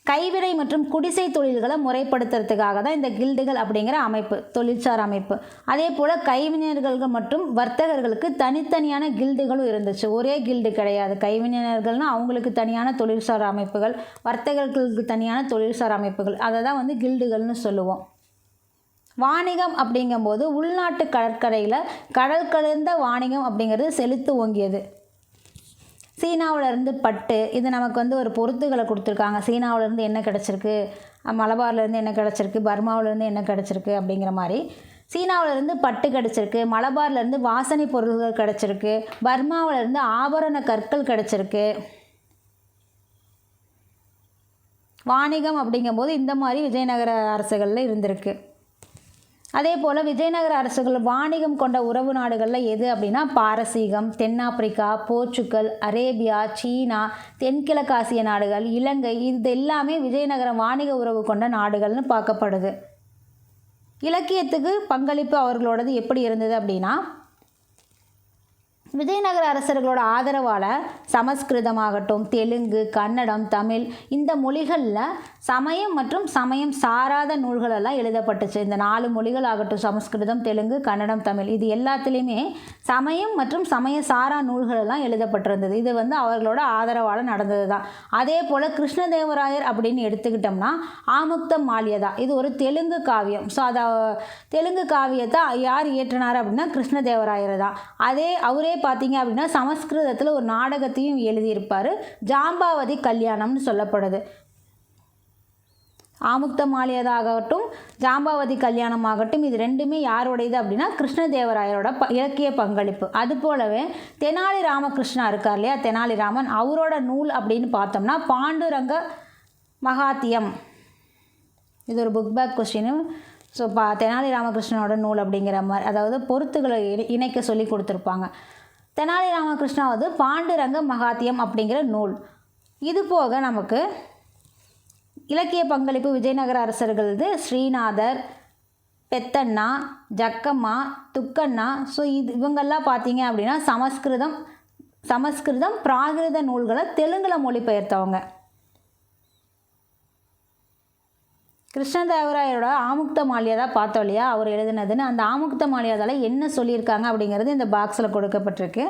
கைவினை மற்றும் குடிசை தொழில்களை முறைப்படுத்துறதுக்காக தான் இந்த கில்டுகள் அப்படிங்கிற அமைப்பு, தொழில்சார் அமைப்பு. அதே போல் கைவினைஞர்கள் மற்றும் வர்த்தகர்களுக்கு தனித்தனியான கில்டுகளும் இருந்துச்சு. ஒரே கில்டு கிடையாது. கைவினைஞர்கள்னால் அவங்களுக்கு தனியான தொழில்சார் அமைப்புகள், வர்த்தகர்களுக்கு தனியான தொழில்சார் அமைப்புகள், அதை தான் வந்து கில்டுகள்னு சொல்லுவோம். வாணிகம் அப்படிங்கும்போது உள்நாட்டு கடற்கரையில் கடல் கடந்த வாணிகம் அப்படிங்கிறது செழித்து ஓங்கியது. சீனாவிலேருந்து பட்டு, இது நமக்கு வந்து ஒரு பொருத்துகளை கொடுத்துருக்காங்க. சீனாவிலேருந்து என்ன கிடச்சிருக்கு, மலபார்லேருந்து என்ன கிடச்சிருக்கு, பர்மாவிலேருந்து என்ன கிடச்சிருக்கு அப்படிங்கிற மாதிரி. சீனாவிலேருந்து பட்டு கிடச்சிருக்கு, மலபார்லேருந்து வாசனை பொருள்கள் கிடச்சிருக்கு, பர்மாவிலேருந்து ஆபரண கற்கள் கிடச்சிருக்கு. வாணிகம் அப்படிங்கும்போது இந்த மாதிரி விஜயநகர அரசுகளில் இருந்திருக்கு. அதே போல் விஜயநகர அரசுகள் வாணிகம் கொண்ட உறவு நாடுகளில் எது அப்படின்னா பாரசீகம், தென்னாப்பிரிக்கா, போர்ச்சுகல், அரேபியா, சீனா, தென்கிழக்காசிய நாடுகள், இலங்கை, இது எல்லாமே விஜயநகர வாணிக உறவு கொண்ட நாடுகள்னு பார்க்கப்படுது. இலக்கியத்துக்கு பங்களிப்பு அவர்களோடது எப்படி இருந்தது அப்படின்னா விஜயநகர அரசர்களோட ஆதரவால் சமஸ்கிருதமாகட்டும், தெலுங்கு, கன்னடம், தமிழ், இந்த மொழிகளில் சமயம் மற்றும் சமயம் சாராத நூல்களெல்லாம் எழுதப்பட்டுச்சு. இந்த 4 மொழிகள் ஆகட்டும், சமஸ்கிருதம், தெலுங்கு, கன்னடம், தமிழ், இது எல்லாத்துலேயுமே சமயம் மற்றும் சமய சாரா நூல்களெல்லாம் எழுதப்பட்டிருந்தது. இது வந்து அவர்களோட ஆதரவால் நடந்தது தான். அதே போல் கிருஷ்ணதேவராயர் அப்படின்னு எடுத்துக்கிட்டோம்னா ஆமுக்த மால்யதா, இது ஒரு தெலுங்கு காவியம். ஸோ அதை தெலுங்கு காவியத்தை யார் இயற்றினார் அப்படின்னா கிருஷ்ணதேவராயர் தான். அவரே பார்த்தீங்க அப்படின்னா சமஸ்கிருதத்தில் ஒரு நாடகத்தையும் எழுதியிருப்பார். ஜாம்பாவதி கல்யாணம்னு சொல்லப்படுது. ஆமுக்த மால்யதாகட்டும், ஜாம்பாவதி கல்யாணம் ஆகட்டும், இது ரெண்டுமே யாருடையது அப்படின்னா கிருஷ்ணதேவராயரோட இலக்கிய பங்களிப்பு. அது போலவே தெனாலி ராமகிருஷ்ணா இருக்கார் இல்லையா, தெனாலிராமன், அவரோட நூல் அப்படின்னு பார்த்தோம்னா பாண்டுரங்க மகாத்தியம். இது ஒரு book back question. So Tenali ராமகிருஷ்ணனோட நூல் அப்படிங்கிற மாதிரி, அதாவது பொருத்துகளை இணைக்க சொல்லி கொடுத்துருப்பாங்க. தெனாலி ராமகிருஷ்ணாவது பாண்டுரங்க மகாத்தியம் அப்படிங்கிற நூல். இது போக நமக்கு இலக்கிய பங்களிப்பு விஜயநகர அரசர்களது ஸ்ரீநாதர், பெத்தண்ணா, ஜக்கம்மா, துக்கண்ணா. ஸோ இவங்கெல்லாம் பார்த்தீங்க அப்படின்னா சமஸ்கிருதம் பிராகிருத நூல்களை தெலுங்கில் மொழிபெயர்த்தவங்க. கிருஷ்ணதேவராயரோட ஆமுக்த மால்யதா பார்த்தோம் இல்லையா, அவர் எழுதினதுன்னு. அந்த ஆமுக்த மால்யதாவில் என்ன சொல்லியிருக்காங்க அப்படிங்கிறது இந்த பாக்ஸில் கொடுக்கப்பட்டிருக்கு.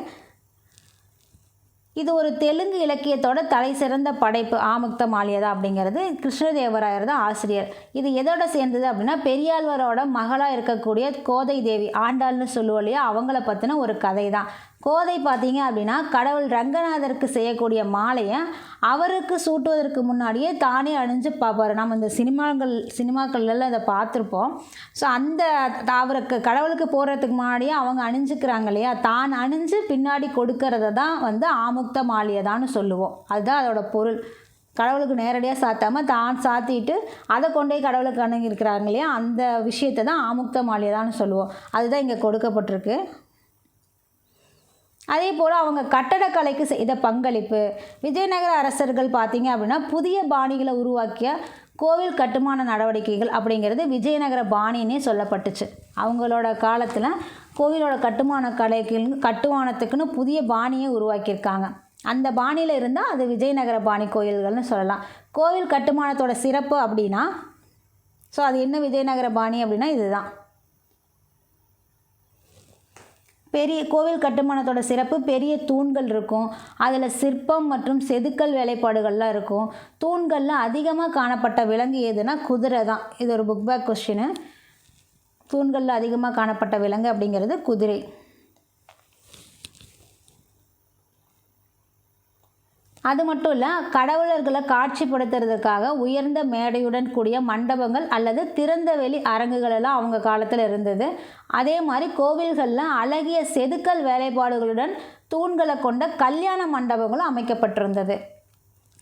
இது ஒரு தெலுங்கு இலக்கியத்தோட தலை சிறந்த படைப்பு. ஆமுக்த மால்யதா அப்படிங்கிறது கிருஷ்ணதேவராயர் தான் ஆசிரியர். இது எதோட சேர்ந்தது அப்படின்னா பெரியாழ்வாரோட மகளாக இருக்கக்கூடிய கோதை தேவி, ஆண்டாள்னு சொல்லுவோம் இல்லையா, அவங்கள பற்றின ஒரு கதை தான். கோதை பார்த்தீங்க அப்படின்னா கடவுள் ரங்கநாதருக்கு செய்யக்கூடிய மாலையை அவருக்கு சூட்டுவதற்கு முன்னாடியே தானே அணிஞ்சு பார்ப்பார். நம்ம இந்த சினிமாக்கள்லாம் அதை பார்த்துருப்போம். ஸோ அந்த அவருக்கு கடவுளுக்கு போடுறதுக்கு முன்னாடியே அவங்க அணிஞ்சுக்கிறாங்க இல்லையா, தான் அணிஞ்சு பின்னாடி கொடுக்கறத தான் வந்து ஆமுக்த மால்யதான்னு சொல்லுவோம். அதுதான் அதோட பொருள். கடவுளுக்கு நேரடியாக சாத்தாமல் தான் சாத்திட்டு அதை கொண்டே கடவுளுக்கு அணுகிருக்கிறாங்க இல்லையா, அந்த விஷயத்தை தான் ஆமுக்த மால்யதான்னு சொல்லுவோம். அதுதான் இங்கே கொடுக்கப்பட்டிருக்கு. அதே போல் அவங்க கட்டடக்கலைக்கு செய்த பங்களிப்பு, விஜயநகர அரசர்கள் பார்த்தீங்க அப்படின்னா புதிய பாணிகளை உருவாக்கிய கோவில் கட்டுமான நடவடிக்கைகள் அப்படிங்கிறது விஜயநகர பாணின்னே சொல்லப்பட்டுச்சு. அவங்களோட காலத்தில் கோவிலோட கட்டுமானத்துக்குன்னு புதிய பாணியை உருவாக்கியிருக்காங்க. அந்த பாணியில் இருந்தால் அது விஜயநகர பாணி கோயில்கள்னு சொல்லலாம். கோவில் கட்டுமானத்தோட சிறப்பு அப்படின்னா ஸோ அது என்ன விஜயநகர பாணி அப்படின்னா இதுதான். பெரிய கோவில் கட்டுமானத்தோட சிறப்பு, பெரிய தூண்கள் இருக்கும், அதில் சிற்பம் மற்றும் செதுக்கல் வேலைப்பாடுகள்லாம் இருக்கும். தூண்களில் அதிகமாக காணப்பட்ட விலங்கு எதுனா குதிரை தான். இது ஒரு புக் பேக் கொஸ்டின். தூண்களில் அதிகமாக காணப்பட்ட விலங்கு அப்படிங்கிறது குதிரை. அது மட்டும் இல்லை, கடவுளர்களை காட்சிப்படுத்துறதுக்காக உயர்ந்த மேடையுடன் கூடிய மண்டபங்கள் அல்லது திறந்த வெளி அரங்குகள் எல்லாம் அவங்க காலத்தில் இருந்தது. அதே மாதிரி கோவில்களில் அழகிய செதுக்கல் வேலைப்பாடுகளுடன் தூண்களை கொண்ட கல்யாண மண்டபங்களும் அமைக்கப்பட்டிருந்தது.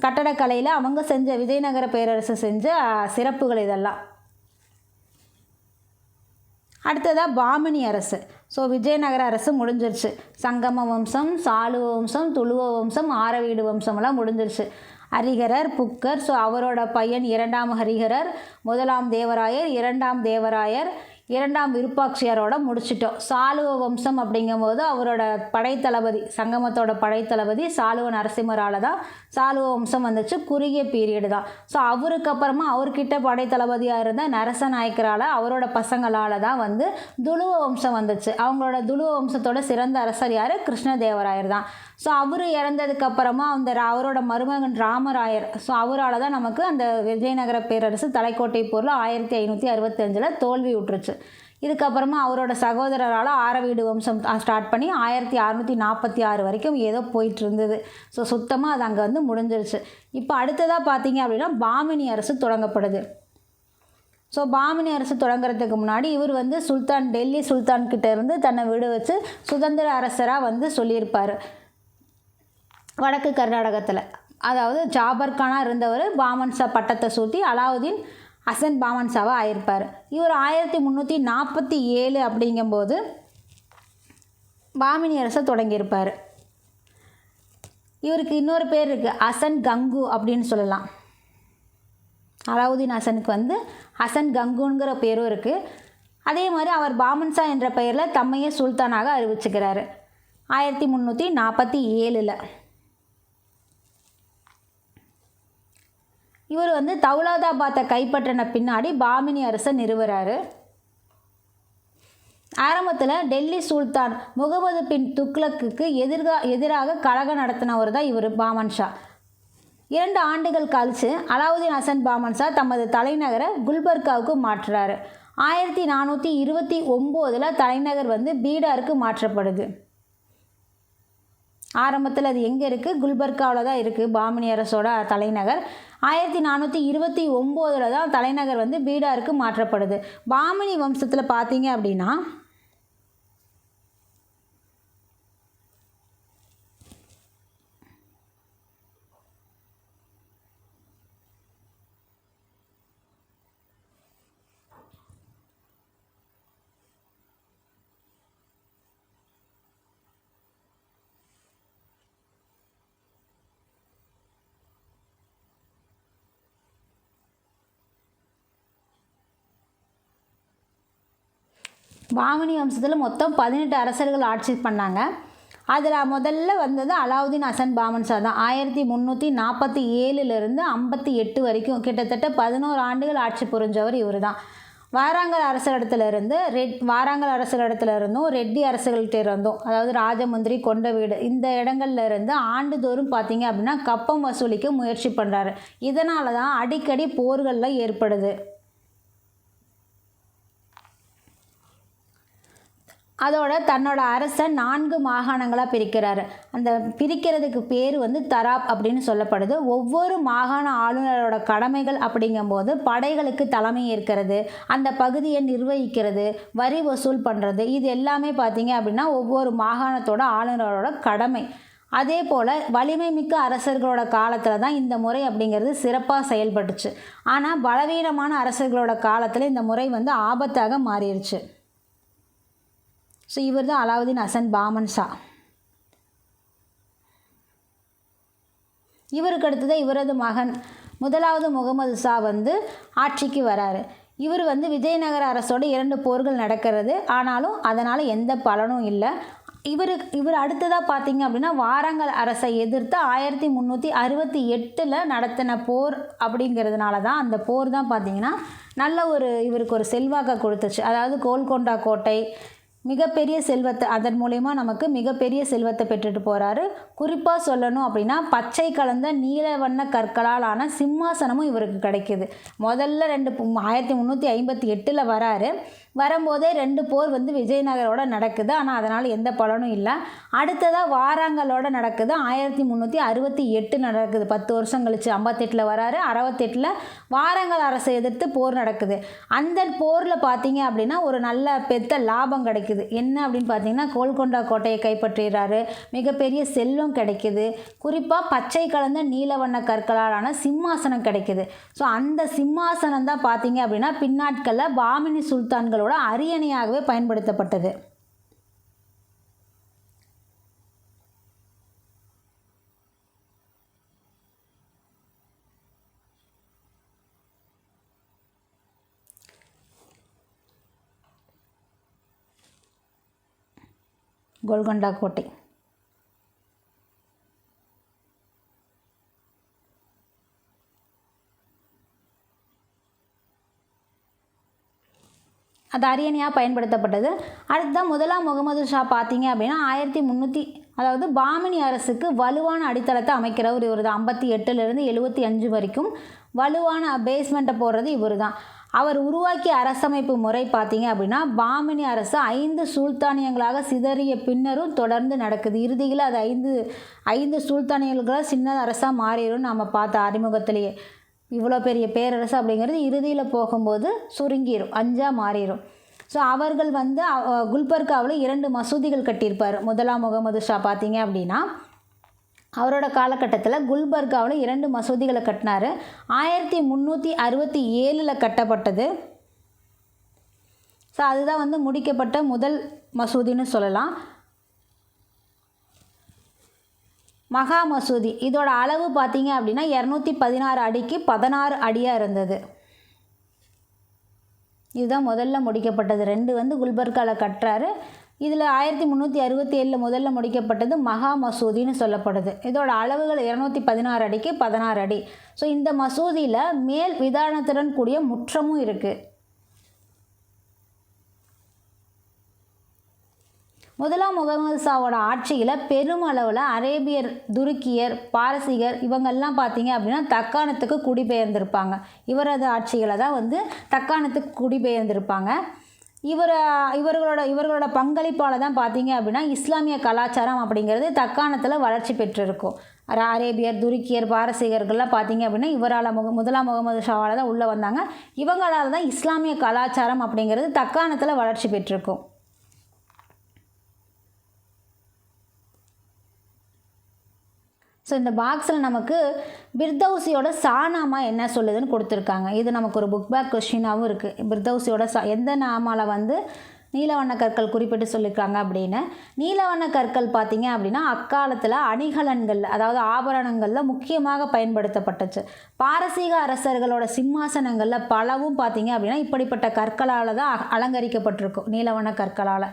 கட்டடக்கலையில் அவங்க செஞ்ச விஜயநகர பேரரசு செஞ்ச சிறப்புகள் இதெல்லாம். அடுத்ததாக பாமினி அரசு. ஸோ விஜயநகர அரசு முடிஞ்சிருச்சு. சங்கம வம்சம், சாளுவ வம்சம், துளுவ வம்சம், ஆரவீடு வம்சமெல்லாம் முடிஞ்சிருச்சு. ஹரிஹரர், புக்கர், ஸோ அவரோட பையன் 2ஆம் ஹரிஹரர், 1ஆம் தேவராயர், 2ஆம் தேவராயர், 2ஆம் விருப்பாட்சியரோட முடிச்சிட்டோம். சாளுவ வம்சம் அப்படிங்கும்போது அவரோட படைத்தளபதி, சங்கமத்தோட படைத்தளபதி சாளுவ நரசிம்மரால் தான் சாளுவ வம்சம் வந்துச்சு. குறுகிய பீரியடு தான். ஸோ அவருக்கு அப்புறமா அவர்கிட்ட படைத்தளபதியாக இருந்த நரச நாயக்கரால் அவரோட பசங்களால் தான் வந்து துளுவ வம்சம் வந்துச்சு. அவங்களோட துளுவ வம்சத்தோட சிறந்த அரசர் யார்? கிருஷ்ணதேவராயர் தான். ஸோ அவர் இறந்ததுக்கப்புறமா அவரோட மருமகன் ராமராயர், ஸோ அவரால் தான் நமக்கு அந்த விஜயநகர பேரரசு தலைக்கோட்டை போரில் 1565 தோல்வி விட்டுருச்சு. இதுக்கப்புறமா அவரோட சகோதரரால் ஆரவீடு வம்சம் ஸ்டார்ட் பண்ணி 1646 வரைக்கும் ஏதோ போயிட்டு இருந்தது. ஸோ சுத்தமாக அது அங்கே வந்து முடிஞ்சிருச்சு. இப்போ அடுத்ததாக பார்த்தீங்க அப்படின்னா பாமினி அரசு தொடங்கப்படுது. ஸோ பாமினி அரசு தொடங்குறதுக்கு முன்னாடி இவர் வந்து சுல்தான், டெல்லி சுல்தான்கிட்ட இருந்து தன்னை விடு வச்சு சுதந்திர அரசராக வந்து சொல்லியிருப்பார். வடக்கு கர்நாடகத்தில், அதாவது ஜாபர் கானாக இருந்தவர் பாமன்ஷா பட்டத்தை சூட்டி அலாவுதீன் ஹசன் பாமன்ஷாவாக ஆயிருப்பார். இவர் 1347 அப்படிங்கும்போது பாமினி அரசை தொடங்கியிருப்பார். இவருக்கு இன்னொரு பேர் இருக்குது, ஹசன் கங்கு அப்படின்னு சொல்லலாம். அலாவுதீன் ஹசனுக்கு வந்து ஹசன் கங்குங்கிற பேரும் இருக்குது. அதே மாதிரி அவர் பாமன்ஷா என்ற பெயரில் தம்மையே சுல்தானாக அறிவிச்சுக்கிறாரு 1347. இவர் வந்து தௌலதாபாத்தை கைப்பற்றின பின்னாடி பாமினி அரசை நிறுவுறாரு. ஆரம்பத்தில் டெல்லி சுல்தான் முகமது பின் துக்ளக்குக்கு எதிராக கலகம் நடத்தினவர் தான் இவர் பாமன்ஷா. 2 ஆண்டுகள் கழித்து அலாவுதீன் ஹசன் பாமன்ஷா தமது தலைநகரை குல்பர்காவுக்கு மாற்றுறாரு. 1429 தலைநகர் வந்து பீடாருக்கு மாற்றப்படுது. ஆரம்பத்தில் அது எங்கே இருக்குது? குல்பர்காவில் தான் இருக்குது பாமினி அரசோட தலைநகர். 1429 தான் தலைநகர் வந்து பீடாருக்கு மாற்றப்படுது. பாமினி வம்சத்தில் பார்த்தீங்க அப்படின்னா பாமினி வம்சத்தில் மொத்தம் 18 அரசர்கள் ஆட்சி பண்ணாங்க. அதில் முதல்ல வந்தது அலாவுதீன் ஹசன் பாமன்ஷா தான். 1347 58 வரைக்கும் கிட்டத்தட்ட 11 ஆண்டுகள் ஆட்சி புரிஞ்சவர் இவர் தான். வாராங்கல் அரசரிடத்துல இருந்தும் ரெட்டி அரசுகள்கிட்ட இருந்தும், அதாவது ராஜமுந்திரி, கொண்ட வீடு, இந்த இடங்கள்ல இருந்து ஆண்டுதோறும் பார்த்தீங்க அப்படின்னா கப்பம் வசூலிக்க முயற்சி பண்ணுறாரு. இதனால தான் அடிக்கடி போர்கள்லாம் ஏற்படுது. அதோட தன்னோட அரசை 4 மாகாணங்களாக பிரிக்கிறாரு. அந்த பிரிக்கிறதுக்கு பேர் வந்து தராப் அப்படின்னு சொல்லப்படுது. ஒவ்வொரு மாகாண ஆளுநரோட கடமைகள் அப்படிங்கும்போது படைகளுக்கு தலைமை ஏற்கிறது, அந்த பகுதியை நிர்வகிக்கிறது, வரி வசூல் பண்ணுறது, இது எல்லாமே பார்த்தீங்க அப்படின்னா ஒவ்வொரு மாகாணத்தோட ஆளுநரோட கடமை. அதே போல் வலிமை மிக்க அரசர்களோட காலத்தில் தான் இந்த முறை அப்படிங்கிறது சிறப்பாக செயல்பட்டுச்சு. ஆனால் பலவீனமான அரசர்களோட காலத்தில் இந்த முறை வந்து ஆபத்தாக மாறிடுச்சு. ஸோ இவர் தான் அலாவுதீன் ஹசன் பாமன்ஷா. இவருக்கு அடுத்ததான் இவரது மகன் 1வது முகமது ஷா வந்து ஆட்சிக்கு வராரு. இவர் வந்து விஜயநகர அரசோட 2 போர்கள் நடக்கிறது. ஆனாலும் அதனால் எந்த பலனும் இல்லை. இவர் அடுத்ததாக பார்த்தீங்க அப்படின்னா வாராங்கல் அரசை எதிர்த்து 1368 நடத்தின போர் அப்படிங்கிறதுனால தான், அந்த போர் தான் பார்த்தீங்கன்னா நல்ல இவருக்கு ஒரு செல்வாக்கை கொடுத்துச்சு. அதாவது கோல்கொண்டா கோட்டை மிகப்பெரிய செல்வத்தை, அதன் மூலயமா நமக்கு மிகப்பெரிய செல்வத்தை பெற்றுட்டு போகிறாரு. குறிப்பாக சொல்லணும் அப்படின்னா பச்சை கலந்த நீல வண்ண கற்களால் ஆன சிம்மாசனமும் இவருக்கு கிடைக்கிது. முதல்ல 1358 வராரு. வரும்போதே 2 போர் வந்து விஜயநகரோட நடக்குது. ஆனால் அதனால் எந்த பலனும் இல்லை. அடுத்ததாக வாராங்கலோட நடக்குது. 1368 நடக்குது. 10 வருஷம் கழிச்சு 58ல் வராரு. 68ல் வாரங்கல் அரசை எதிர்த்து போர் நடக்குது. அந்த போரில் பார்த்தீங்க அப்படின்னா ஒரு நல்ல பெத்த லாபம் கிடைக்குது. என்ன அப்படின்னு பார்த்தீங்கன்னா கோல்கொண்டா கோட்டையை கைப்பற்றுகிறாரு. மிகப்பெரிய செல்வம் கிடைக்குது. குறிப்பாக பச்சை கலந்த நீலவண்ண கற்களாலான சிம்மாசனம் கிடைக்குது. ஸோ அந்த சிம்மாசனம் தான் பார்த்தீங்க அப்படின்னா பின்னாட்களில் பாமினி சுல்தான்களோட அரியணையாகவே பயன்படுத்தப்பட்டது. கோல்கொண்டா கோட்டை. அது அரியணையாக பயன்படுத்தப்பட்டது. அடுத்ததான் முதலாம் முகமது ஷா பார்த்தீங்க அப்படின்னா 1300 அதாவது பாமினி அரசுக்கு வலுவான அடித்தளத்தை அமைக்கிறவர் இவர் தான். 58லேருந்து 75 வரைக்கும் வலுவான பேஸ்மெண்ட்டை போடுறது இவர் தான். அவர் உருவாக்கிய அரசமைப்பு முறை பார்த்தீங்க அப்படின்னா பாமினி அரசு 5 சுல்தானியங்களாக சிதறிய பின்னரும் தொடர்ந்து நடக்குது. இறுதியில் அது 5 சுல்தானியங்களாக சின்ன அரசாக மாறிடும். நம்ம பார்த்த அறிமுகத்திலேயே இவ்வளோ பெரிய பேரரசு அப்படிங்கிறது இறுதியில் போகும்போது சுருங்கிடும், 5ஆக மாறிடும். ஸோ அவர்கள் வந்து குல்பர்காவில் 2 மசூதிகள் கட்டியிருப்பார். முதலாம் முகமது ஷா பார்த்தீங்க அப்படின்னா அவரோட காலகட்டத்தில் குல்பர்காவில் 2 மசூதிகளை கட்டினார். 1367 கட்டப்பட்டது. ஸோ அதுதான் வந்து முடிக்கப்பட்ட முதல் மசூதின்னு சொல்லலாம். மகா மசூதி இதோட அளவு பார்த்தீங்க அப்படின்னா 216 அடிக்கு 16 அடியாக இருந்தது. இதுதான் முதல்ல முடிக்கப்பட்டது. 2 வந்து குல்பர்காவில் கட்டுறாரு. இதில் 1367 முதல்ல முடிக்கப்பட்டது மகா மசூதின்னு சொல்லப்படுது. இதோட அளவுகள் 216 அடிக்கு 16 அடி. ஸோ இந்த மசூதியில் மேல் விதானத்துடன் கூடிய முற்றமும் இருக்குது. முதலாம் முகமது ஷாவோட ஆட்சியில் பெருமளவில் அரேபியர், துருக்கியர், பாரசீகர் இவங்கெல்லாம் பார்த்தீங்க அப்படின்னா தக்காணத்துக்கு குடிபெயர்ந்திருப்பாங்க. இவரது ஆட்சிகளை தான் வந்து தக்காணத்துக்கு குடிபெயர்ந்திருப்பாங்க. இவர்களோட பங்களிப்பால் தான் பார்த்தீங்க அப்படின்னா இஸ்லாமிய கலாச்சாரம் அப்படிங்கிறது தக்காணத்தில் வளர்ச்சி பெற்றிருக்கும். அரேபியர், துருக்கியர், பாரசீகர்கள்லாம் பார்த்தீங்க அப்படின்னா இவரால் முதலாம் முகமது ஷாவால் தான் உள்ளே வந்தாங்க. இவங்களால் தான் இஸ்லாமிய கலாச்சாரம் அப்படிங்கிறது தக்காணத்தில் வளர்ச்சி பெற்றிருக்கும். ஸோ இந்த பாக்ஸில் நமக்கு பிர்தௌசியோட சாநாமா என்ன சொல்லுதுன்னு கொடுத்துருக்காங்க. இது நமக்கு ஒரு புக் பேக் கொஸ்டினாகவும் இருக்குது. பிர்தௌசியோட எந்த நாமாவில் வந்து நீலவண்ண கற்கள் குறிப்பிட்டு சொல்லியிருக்காங்க அப்படின்னு. நீலவண்ண கற்கள் பார்த்தீங்க அப்படின்னா அக்காலத்தில் அணிகலன்கள் அதாவது ஆபரணங்களில் முக்கியமாக பயன்படுத்தப்பட்டுச்சு. பாரசீக அரசர்களோட சிம்மாசனங்களில் பலவும் பார்த்தீங்க அப்படின்னா இப்படிப்பட்ட கற்களால் தான் அலங்கரிக்கப்பட்டிருக்கும். நீலவண்ண கற்களால்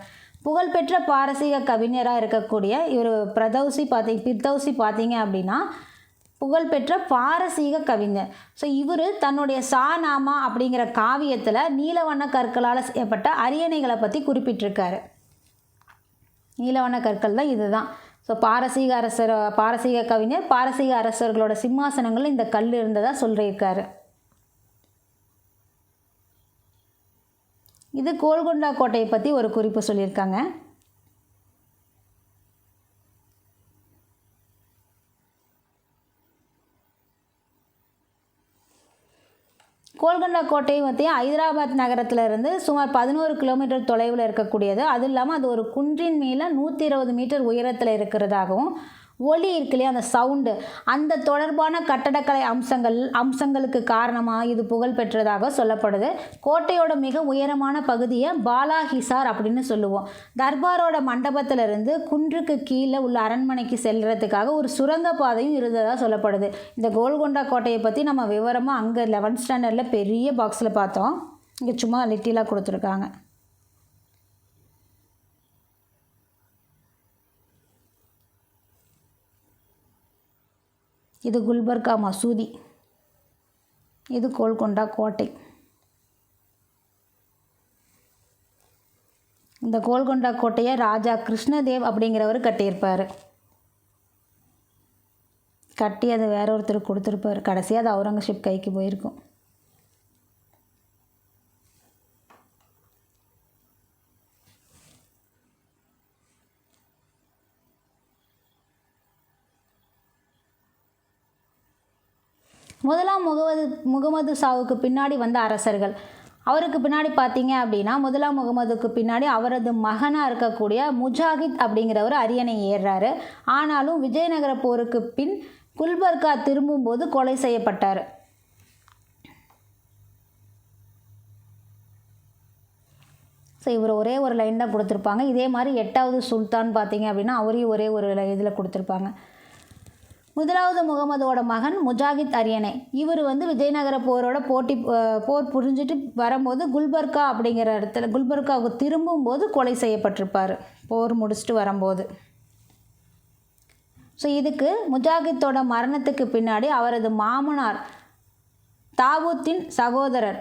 புகழ்பெற்ற பாரசீக கவிஞராக இருக்கக்கூடிய இவர் பிர்தௌசி பார்த்தீங்க அப்படின்னா புகழ்பெற்ற பாரசீக கவிஞர். ஸோ இவர் தன்னுடைய சாநாமா அப்படிங்கிற காவியத்தில் நீலவண்ண கற்களால் செய்யப்பட்ட அரியணைகளை பற்றி குறிப்பிட்டிருக்காரு. நீலவண்ண கற்கள் தான் இதுதான். ஸோ பாரசீக கவிஞர் பாரசீக அரசர்களோட சிம்மாசனங்கள் இந்த கல் இருந்ததாக சொல்லியிருக்காரு. இது கோல்கொண்டா கோட்டையை பற்றி ஒரு குறிப்பு சொல்லியிருக்காங்க. கோல்கொண்டா கோட்டை பற்றி ஹைதராபாத் நகரத்திலிருந்து சுமார் 11 கிலோமீட்டர் தொலைவில் இருக்கக்கூடியது. அது இல்லாமல் அது ஒரு குன்றின் மேலே 120 மீட்டர் உயரத்தில் இருக்கிறதாகவும் ஒலி இருக்கு இல்லையா அந்த சவுண்டு அந்த தொடர்பான கட்டடக்கலை அம்சங்களுக்கு காரணமாக இது புகழ் பெற்றதாக சொல்லப்படுது. கோட்டையோட மிக உயரமான பகுதியை பாலாஹிசார் அப்படின்னு சொல்லுவோம். தர்பாரோட மண்டபத்திலிருந்து குன்றுக்கு கீழே உள்ள அரண்மனைக்கு செல்றதுக்காக ஒரு சுரங்க பாதையும் இருந்ததாக சொல்லப்படுது. இந்த கோல்கொண்டா கோட்டையை பற்றி நம்ம விவரமாக அங்கே 11th ஸ்டாண்டர்டில் பெரிய பாக்ஸில் பார்த்தோம். இங்கே சும்மா லிட்டிலாக கொடுத்துருக்காங்க. இது குல்பர்கா மசூதி. இது கோல்கொண்டா கோட்டை. இந்த கோல்கொண்டா கோட்டையை ராஜா கிருஷ்ணதேவ் அப்படிங்கிறவர் கட்டியிருப்பார். கட்டி அது வேற ஒருத்தர் கொடுத்துருப்பார். கடைசியாக அது அவுரங்கசீப் கைக்கு போயிருக்கும். முதலாம் முகமது ஷாவுக்கு பின்னாடி வந்த அரசர்கள், அவருக்கு பின்னாடி பார்த்தீங்க அப்படின்னா முதலாம் முகமதுக்கு பின்னாடி அவரது மகனாக இருக்கக்கூடிய முஜாஹித் அப்படிங்கிறவர் அரியணை ஏறுறாரு. ஆனாலும் விஜயநகர போருக்கு பின் குல்பர்கா திரும்பும்போது கொலை செய்யப்பட்டார். ஸோ இவர் ஒரே ஒரு லைன் தான் கொடுத்துருப்பாங்க. இதே மாதிரி 8வது சுல்தான் பார்த்தீங்க அப்படின்னா அவரையும் ஒரே ஒரு இதில் கொடுத்துருப்பாங்க. முதலாவது முகமதோட மகன் முஜாஹித் அரியணை, இவர் வந்து விஜயநகர போரோட போர் புரிஞ்சுட்டு வரும்போது குல்பர்கா அப்படிங்கிற இடத்துல குல்பர்காவுக்கு திரும்பும்போது கொலை செய்யப்பட்டிருப்பார் போர் முடிச்சுட்டு வரும்போது. ஸோ இதுக்கு முஜாஹித்தோட மரணத்துக்கு பின்னாடி அவரது மாமனார் தாவூத்தின் சகோதரர்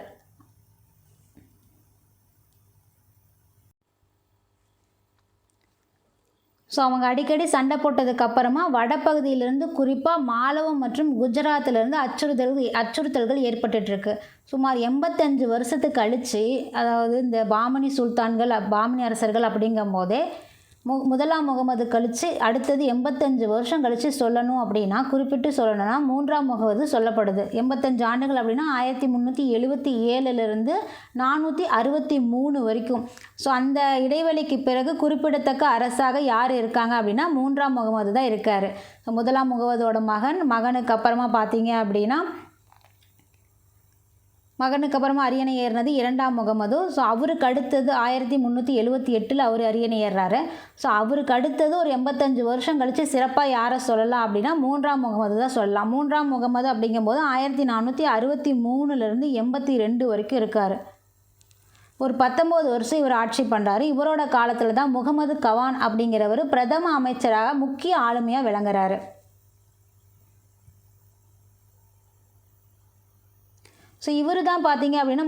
ஸோ அவங்க அடிக்கடி சண்டை போட்டதுக்கப்புறமா வடப்பகுதியிலிருந்து குறிப்பாக மாலவம் மற்றும் குஜராத்திலிருந்து அச்சுறுத்தல்கள் ஏற்பட்டுருக்கு. சுமார் 85 வருஷத்துக்கு கழித்து, அதாவது இந்த பாமனி அரசர்கள் அப்படிங்கும் போதே முதலாம் முகமது கழித்து அடுத்தது 85 வருஷம் கழித்து சொல்லணும் அப்படின்னா, குறிப்பிட்டு சொல்லணும்னா 3ஆம் முகமது சொல்லப்படுது. 85 ஆண்டுகள் அப்படின்னா 1377லிருந்து 463 வரைக்கும். ஸோ அந்த இடைவெளிக்கு பிறகு குறிப்பிடத்தக்க அரசாக யார் இருக்காங்க அப்படின்னா 3ஆம் முகமது தான் இருக்கார். ஸோ முதலாம் முகமதோட மகனுக்கு அப்புறமா பார்த்தீங்க அப்படின்னா அரியணை ஏறினது 2ஆம் முகமது. ஸோ அவருக்கு அடுத்தது 1378 அவர் அரியணை ஏறுறாரு. ஸோ அவருக்கு அடுத்தது ஒரு 85 வருஷம் கழித்து சிறப்பாக யாரை சொல்லலாம் அப்படின்னா 3ஆம் முகமது தான் சொல்லலாம். 3ஆம் முகமது அப்படிங்கும்போது 1463லேருந்து 82 வரைக்கும் இருக்கார். ஒரு 19 வருஷம் இவர் ஆட்சி பண்ணுறாரு. இவரோட காலத்தில் தான் முகமது கவான் அப்படிங்கிறவர் பிரதம அமைச்சராக முக்கிய ஆளுமையாக விளங்குறாரு. ஸோ இவர் தான் பார்த்தீங்க அப்படின்னா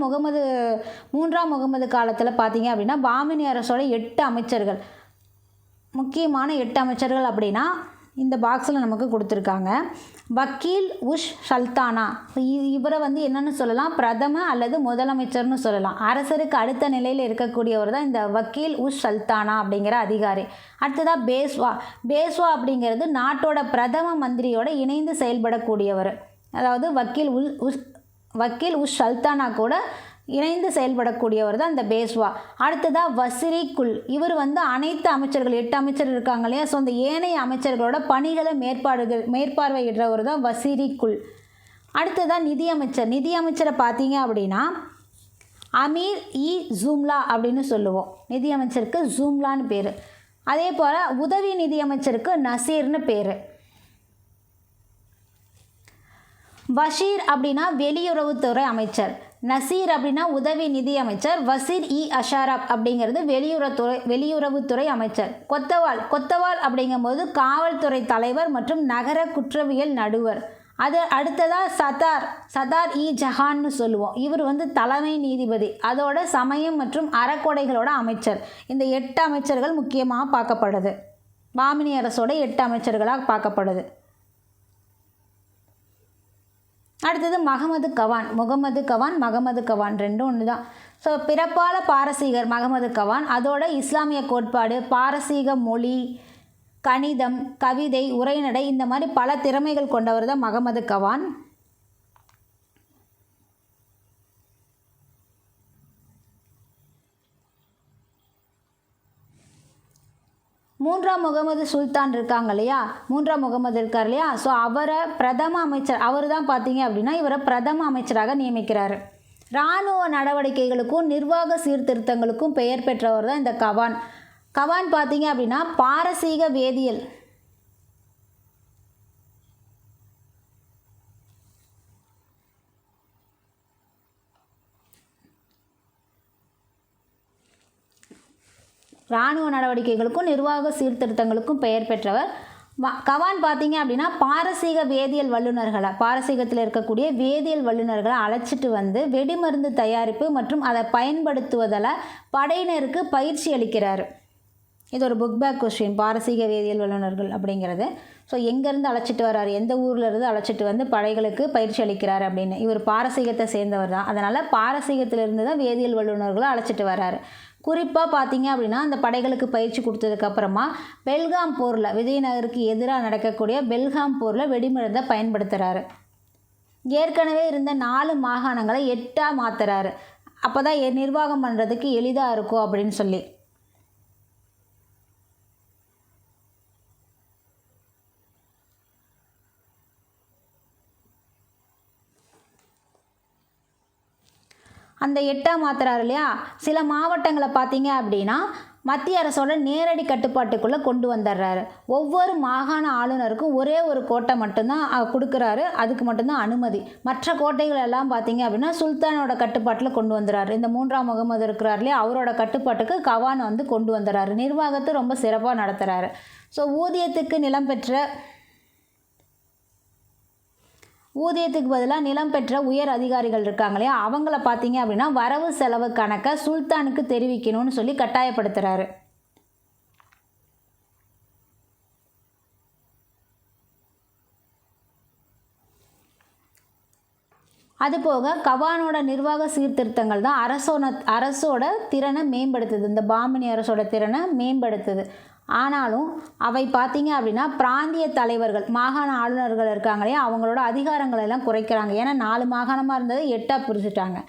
3ஆம் முகமது காலத்தில் பார்த்தீங்க அப்படின்னா பாமினி அரசோட 8 அமைச்சர்கள், முக்கியமான 8 அமைச்சர்கள் அப்படின்னா இந்த பாக்ஸில் நமக்கு கொடுத்துருக்காங்க. வக்கீல் உஷ் சல்தானா, இவரை வந்து என்னென்னு சொல்லலாம், பிரதம அல்லது முதலமைச்சர்னு சொல்லலாம். அரசருக்கு அடுத்த நிலையில் இருக்கக்கூடியவர் தான் இந்த வக்கீல் உஷ் சல்தானா அப்படிங்கிற அதிகாரி. அடுத்ததாக பேஸ்வா அப்படிங்கிறது நாட்டோட பிரதம மந்திரியோட இணைந்து செயல்படக்கூடியவர். அதாவது வக்கீல் உஷ் சல்தானா கூட இணைந்து செயல்படக்கூடியவர் தான் இந்த பேஸ்வா. அடுத்ததாக வசிரி குல், இவர் வந்து அனைத்து அமைச்சர்கள் 8 அமைச்சர் இருக்காங்க இல்லையா, ஸோ அந்த ஏனைய அமைச்சர்களோட பணிகளை மேற்பார்வையிடுறவர் தான் வசிரி குல். அடுத்ததாக நிதியமைச்சரை பார்த்தீங்க அப்படின்னா அமீர் ஜூம்லா அப்படின்னு சொல்லுவோம். நிதியமைச்சருக்கு ஜூம்லான்னு பேர். அதே போல் உதவி நிதியமைச்சருக்கு நசீர்னு பேர். வஷீர் அப்படின்னா வெளியுறவுத்துறை அமைச்சர், நசீர் அப்படின்னா உதவி நிதி அமைச்சர், வசீர் அஷாரப் அப்படிங்கிறது வெளியுறவுத்துறை அமைச்சர். கொத்தவால் அப்படிங்கும்போது காவல்துறை தலைவர் மற்றும் நகர குற்றவியல் நடுவர். அது அடுத்ததாக சதார் ஜஹான்னு சொல்லுவோம். இவர் வந்து தலைமை நீதிபதி, அதோட சமயம் மற்றும் அறக்கொடைகளோட அமைச்சர். இந்த 8 அமைச்சர்கள் முக்கியமாக பார்க்கப்படுது. பாமினி அரசோட 8 அமைச்சர்களாக பார்க்கப்படுது. அடுத்தது மகமது கவான் ரெண்டும் ஒன்று தான். ஸோ பிறப்பால பாரசீகர் மகமது கவான், அதோட இஸ்லாமிய கோட்பாடு, பாரசீக மொழி, கணிதம், கவிதை, உரைநடை, இந்த மாதிரி பல திறமைகள் கொண்டவர் தான் மகமது கவான். மூன்றாம் முகமது சுல்தான் இருக்காங்க இல்லையா, 3ஆம் முகமது இருக்கார் இல்லையா, ஸோ அவரை பிரதம அமைச்சர், அவர் தான் பார்த்தீங்க அப்படின்னா இவரை பிரதம அமைச்சராக நியமிக்கிறார். இராணுவ நடவடிக்கைகளுக்கும் நிர்வாக சீர்திருத்தங்களுக்கும் பெயர் பெற்றவர் தான் இந்த கவான் பார்த்தீங்க அப்படின்னா பாரசீக வேதியியல், இராணுவ நடவடிக்கைகளுக்கும் நிர்வாக சீர்திருத்தங்களுக்கும் பெயர் பெற்றவர். கவான் பார்த்தீங்க அப்படின்னா பாரசீக வேதியியல் வல்லுநர்களை, பாரசீகத்தில் இருக்கக்கூடிய வேதியியல் வல்லுநர்களை அழைச்சிட்டு வந்து வெடிமருந்து தயாரிப்பு மற்றும் அதை பயன்படுத்துவதில் படையினருக்கு பயிற்சி அளிக்கிறார். இது ஒரு புக் பேக் கொஸ்டின், பாரசீக வேதியியல் வல்லுநர்கள் அப்படிங்கிறது. ஸோ எங்கேருந்து அழைச்சிட்டு வர்றாரு, எந்த ஊர்லேருந்து அழைச்சிட்டு வந்து படைகளுக்கு பயிற்சி அளிக்கிறார் அப்படின்னு. இவர் பாரசீகத்தை சேர்ந்தவர் தான், அதனால் பாரசீகத்திலிருந்து தான் வேதியியல் வல்லுநர்களை அழைச்சிட்டு வர்றாரு. குறிப்பாக பார்த்தீங்க அப்படின்னா அந்த படைகளுக்கு பயிற்சி கொடுத்ததுக்கப்புறமா பெல்காம் போரில், விஜயநகருக்கு எதிராக நடக்கக்கூடிய பெல்காம் போரில் வெடிமருந்தை பயன்படுத்துகிறாரு. ஏற்கனவே இருந்த 4 மாகாணங்களை 8 மாற்றுறாரு. அப்போ தான் நிர்வாகம் பண்ணுறதுக்கு எளிதாக இருக்கும் அப்படின்னு சொல்லி. அந்த 8 மாத்துறாரு இல்லையா, சில மாவட்டங்களை பார்த்தீங்க அப்படின்னா மத்திய அரசோட நேரடி கட்டுப்பாட்டுக்குள்ளே கொண்டு வந்துடுறாரு. ஒவ்வொரு மாகாண ஆளுநருக்கும் ஒரே ஒரு கோட்டை மட்டும்தான் கொடுக்குறாரு. அதுக்கு மட்டும்தான் அனுமதி. மற்ற கோட்டைகள் எல்லாம் பார்த்தீங்க அப்படின்னா சுல்தானோட கட்டுப்பாட்டில் கொண்டு வந்துடுறாரு. இந்த 3ஆம் முகமது இருக்கிறார் இல்லையா, அவரோட கட்டுப்பாட்டுக்கு கவான் வந்து கொண்டு வந்துடுறாரு. நிர்வாகத்தை ரொம்ப சிறப்பாக நடத்துகிறாரு. ஸோ ஊதியத்துக்கு பதிலாக நிலம் பெற்ற உயர் அதிகாரிகள் இருக்காங்க இல்லையா, அவங்கள பார்த்தீங்க அப்படின்னா வரவு செலவு கணக்கை சுல்தானுக்கு தெரிவிக்கணும்னு சொல்லி கட்டாயப்படுத்துகிறாரு. அதுபோக கவானோட நிர்வாக சீர்திருத்தங்கள் தான் அரசோட திறனை மேம்படுத்துது. இந்த பாமினி அரசோட திறனை மேம்படுத்துது. ஆனாலும் அவை பார்த்தீங்க அப்படின்னா பிராந்திய தலைவர்கள், மாகாண ஆளுநர்கள் இருக்காங்க இல்லையா, அவங்களோட அதிகாரங்களை எல்லாம் குறைக்கிறாங்க. ஏன்னா 4 மாகாணமாக இருந்தது 8 பிரிச்சுட்டாங்க.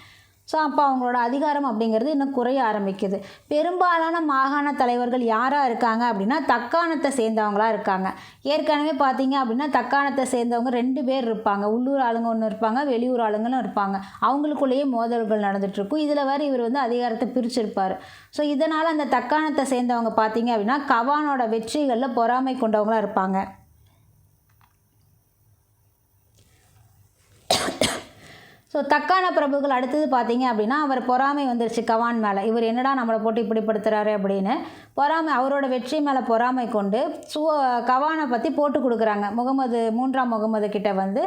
ஸோ அப்போ அவங்களோட அதிகாரம் அப்படிங்கிறது இன்னும் குறைய ஆரம்பிக்குது. பெரும்பாலான மாகாண தலைவர்கள் யாராக இருக்காங்க அப்படின்னா தக்காணத்தை சேர்ந்தவங்களாக இருக்காங்க. ஏற்கனவே பார்த்தீங்க அப்படின்னா தக்காணத்தை சேர்ந்தவங்க 2 பேர் இருப்பாங்க. உள்ளூர் ஆளுங்க ஒன்று இருப்பாங்க, வெளியூர் ஆளுங்களும் இருப்பாங்க. அவங்களுக்குள்ளேயே மோதல்கள் நடந்துகிட்ருக்கும். இதில் வேறு இவர் வந்து அதிகாரத்தை பிரிச்சிருப்பார். ஸோ இதனால் அந்த தக்காணத்தை சேர்ந்தவங்க பார்த்தீங்க அப்படின்னா கவானோட வெற்றிகளில் பொறாமை கொண்டவங்களாக இருப்பாங்க. ஸோ தக்கான பிரபுகள் அடுத்தது பார்த்தீங்க அப்படின்னா அவர் பொறாமை வந்துருச்சு கவான் மேலே. இவர் என்னடா நம்மளை போட்டு இப்படிப்படுத்துகிறாரு அப்படின்னு பொறாமை, அவரோட வெற்றி மேலே பொறாமை கொண்டு கவானை பற்றி போட்டு கொடுக்குறாங்க. 3ஆம் முகமது கிட்ட வந்து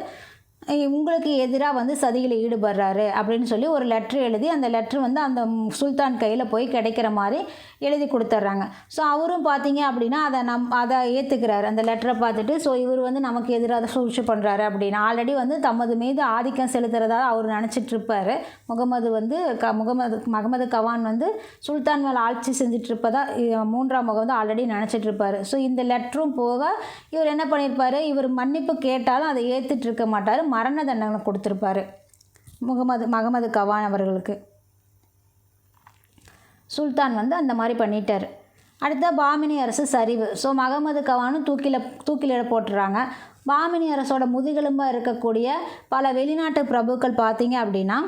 உங்களுக்கு எதிராக வந்து சதியில் ஈடுபடுறாரு அப்படின்னு சொல்லி ஒரு லெட்ரு எழுதி, அந்த லெட்ரு வந்து அந்த சுல்தான் கையில் போய் கிடைக்கிற மாதிரி எழுதி கொடுத்துட்றாங்க. ஸோ அவரும் பார்த்தீங்க அப்படின்னா அதை ஏற்றுக்கிறாரு. அந்த லெட்டரை பார்த்துட்டு ஸோ இவர் வந்து நமக்கு எதிராக சூழ்ச்சி பண்ணுறாரு அப்படின்னு ஆல்ரெடி வந்து தமது மீது ஆதிக்கம் செலுத்துறதா அவர் நினச்சிட்ருப்பார். முகமது கவான் வந்து சுல்தான் மேலே ஆட்சி செஞ்சிட்ருப்பதா 3ஆம் முகமது ஆல்ரெடி நினச்சிட்ருப்பார். ஸோ இந்த லெட்டரும் போக இவர் என்ன பண்ணியிருப்பார், இவர் மன்னிப்பு கேட்டாலும் அதை ஏற்றுட்ருக்க மாட்டார். மரண தண்டனை கொடுத்துருப்பாரு முகமது கவான் அவர்களுக்கு. சுல்தான் வந்து அந்த மாதிரி பண்ணிட்டார். அடுத்த பாமினி அரசு சரிவு. ஸோ முகமது கவானும் தூக்கில போட்டுறாங்க. பாமினி அரசோட முதுகெலும்பாக இருக்கக்கூடிய பல வெளிநாட்டு பிரபுக்கள் பார்த்தீங்க அப்படின்னா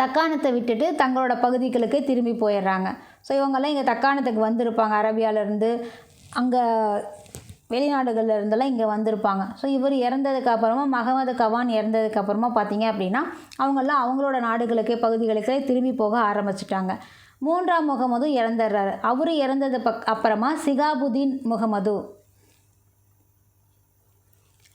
தக்காணத்தை விட்டுட்டு தங்களோட பகுதிகளுக்கு திரும்பி போயிடுறாங்க. ஸோ இவங்கெல்லாம் இங்கே தக்காணத்துக்கு வந்திருப்பாங்க. அரேபியாவிலேருந்து அங்கே வெளிநாடுகளில் இருந்தெல்லாம் இங்கே வந்திருப்பாங்க. ஸோ இவர் இறந்ததுக்கு அப்புறமா முகமது கவான் இறந்ததுக்கு அப்புறமா பார்த்தீங்க அப்படின்னா அவங்கெல்லாம் அவங்களோட நாடுகளுக்கே பகுதிகளுக்கே திரும்பி போக ஆரம்பிச்சிட்டாங்க. 3ஆம் முகமது இறந்துடுறாரு. அவர் இறந்தது அப்புறமா சிகாபுதீன் முகமது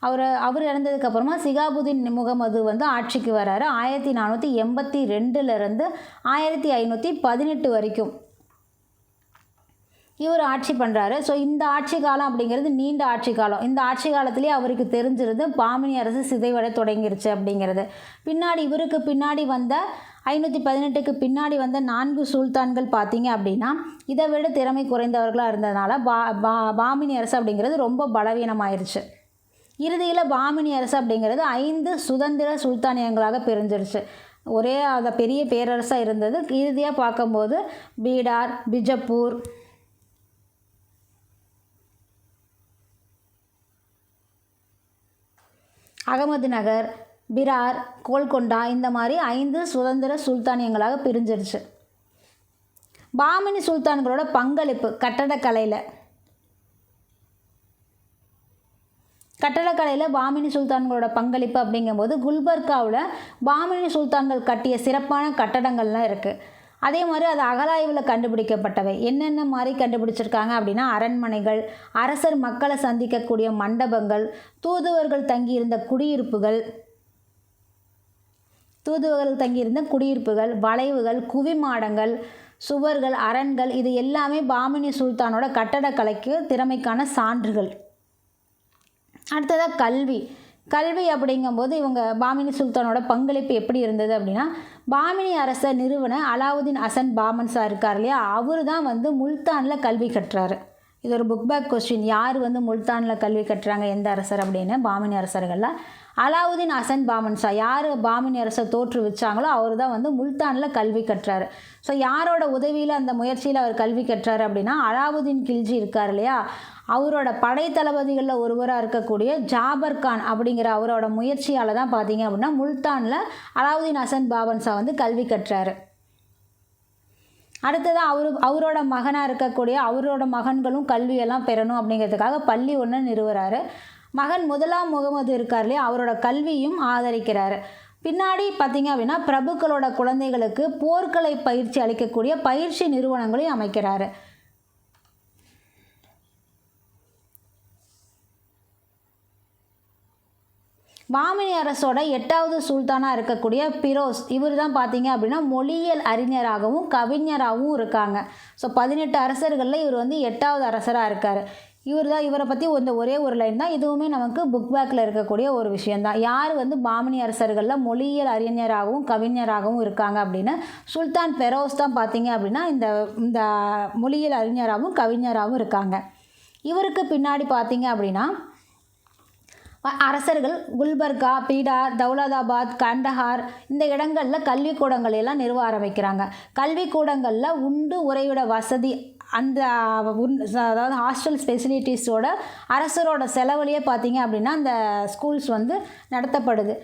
அவர் இறந்ததுக்கு அப்புறமா சிகாபுதீன் முகமது வந்து ஆட்சிக்கு வராரு. 1482 1518 வரைக்கும் இவர் ஆட்சி பண்ணுறாரு. ஸோ இந்த ஆட்சி காலம் அப்படிங்கிறது நீண்ட ஆட்சி காலம். இந்த ஆட்சி காலத்துலேயே அவருக்கு தெரிஞ்சிருந்து பாமினி அரசு சிதைவடை தொடங்கிருச்சு அப்படிங்கிறது. இவருக்கு பின்னாடி வந்த 518க்கு பின்னாடி வந்த 4 சுல்தான்கள் பார்த்தீங்க அப்படின்னா இதை விட திறமை குறைந்தவர்களாக இருந்ததுனால பாமினி அரசு அப்படிங்கிறது ரொம்ப பலவீனமாயிருச்சு. இறுதியில் பாமினி அரசு அப்படிங்கிறது 5 சுதந்திர சுல்தானியங்களாக பிரிஞ்சிருச்சு. ஒரே அந்த பெரிய பேரரசாக இருந்தது. இறுதியாக பார்க்கும்போது பீடார், பிஜப்பூர், அகமது நகர், பிரார், கோல்கொண்டா இந்த மாதிரி 5 சுதந்திர சுல்தானியங்களாக பிரிஞ்சிருச்சு. பாமினி சுல்தான்களோட பங்களிப்பு கட்டடக்கலையில் பாமினி சுல்தான்களோட பங்களிப்பு அப்படிங்கும்போது குல்பர்காவில் பாமினி சுல்தான்கள் கட்டிய சிறப்பான கட்டடங்கள்லாம் இருக்குது. அதே மாதிரி அது அகழாய்வில் கண்டுபிடிக்கப்பட்டவை. என்னென்ன மாதிரி கண்டுபிடிச்சிருக்காங்க அப்படின்னா அரண்மனைகள், அரசர் மக்களை சந்திக்கக்கூடிய மண்டபங்கள், தூதுவர்கள் தங்கியிருந்த குடியிருப்புகள், வளைவுகள், குவிமாடங்கள், சுவர்கள், அரண்கள், இது எல்லாமே பாமினி சுல்தானோட கட்டடக்கலைக்கு திறமைக்கான சான்றுகள். அடுத்ததாக கல்வி அப்படிங்கும்போது இவங்க பாமினி சுல்தானோட பங்களிப்பு எப்படி இருந்தது அப்படின்னா பாமினி அரசை நிறுவன அலாவுதீன் ஹசன் பாமன்ஷா இருக்கார் இல்லையா, அவர் தான் வந்து முல்தானில் கல்வி கற்றாரு. இது ஒரு புக் பேக் கொஸ்டின். யார் வந்து முல்தானில் கல்வி கட்டுறாங்க, எந்த அரசர் அப்படின்னு பாமினி அரசர்களில் அலாவுதீன் ஹசன் பாமன் ஷா, யார் பாமினி அரசை தோற்றுவிச்சாங்களோ அவர் தான் வந்து முல்தானில் கல்வி கற்றார். ஸோ யாரோட உதவியில் அந்த முயற்சியில் அவர் கல்வி கற்றார் அப்படின்னா அலாவுதீன் கில்ஜி இருக்கார் இல்லையா, அவரோட படை தளபதிகளில் ஒருவராக இருக்கக்கூடிய ஜாபர் கான் அப்படிங்கிற அவரோட முயற்சியால் தான் பார்த்தீங்க அப்படின்னா முல்தானில் அலாவுதீன் ஹசன் பாமன் ஷா வந்து கல்வி கற்றார். அடுத்ததாக அவரோட மகனாக இருக்கக்கூடிய அவரோட மகன்களும் கல்வியெல்லாம் பெறணும் அப்படிங்கிறதுக்காக பள்ளி ஒன்று நிறுவுறாரு. மகன் முதலாம் முகமது இருக்கார் இல்லையா, அவரோட கல்வியும் ஆதரிக்கிறாரு. பின்னாடி பார்த்திங்க அப்படின்னா பிரபுக்களோட குழந்தைகளுக்கு போர்க்கலை பயிற்சி அளிக்கக்கூடிய பயிற்சி நிறுவனங்களையும் அமைக்கிறாரு. பாமினி அரசோட 8வது சுல்தானாக இருக்கக்கூடிய பிரோஸ், இவர் தான் பார்த்தீங்க அப்படின்னா மொழியியல் அறிஞராகவும் கவிஞராகவும் இருக்காங்க. ஸோ 18 அரசர்களில் இவர் வந்து 8வது அரசராக இருக்கார். இவரை பற்றி இந்த ஒரே ஒரு லைன் தான், இதுவுமே நமக்கு புக் பேக்கில் இருக்கக்கூடிய ஒரு விஷயந்தான். யார் வந்து பாமினி அரசர்களில் மொழியியல் அறிஞராகவும் கவிஞராகவும் இருக்காங்க அப்படின்னு சுல்தான் பெரோஸ் தான் பார்த்தீங்க அப்படின்னா இந்த மொழியியல் அறிஞராகவும் கவிஞராகவும் இருக்காங்க. இவருக்கு பின்னாடி பார்த்தீங்க அப்படின்னா அரசர்கள் குல்பர்கா, பீடார், தௌலதாபாத், கண்டஹார் இந்த இடங்களில் கல்விக்கூடங்கள் எல்லாம் நிறுவ ஆரம்பிக்கிறாங்க. கல்விக்கூடங்களில் உண்டு உறைவிட வசதி அதாவது ஹாஸ்டல் ஃபெசிலிட்டிஸோட அரசரோட செலவுலேயே பார்த்தீங்க அப்படின்னா அந்த ஸ்கூல்ஸ் வந்து நடத்தப்படுது.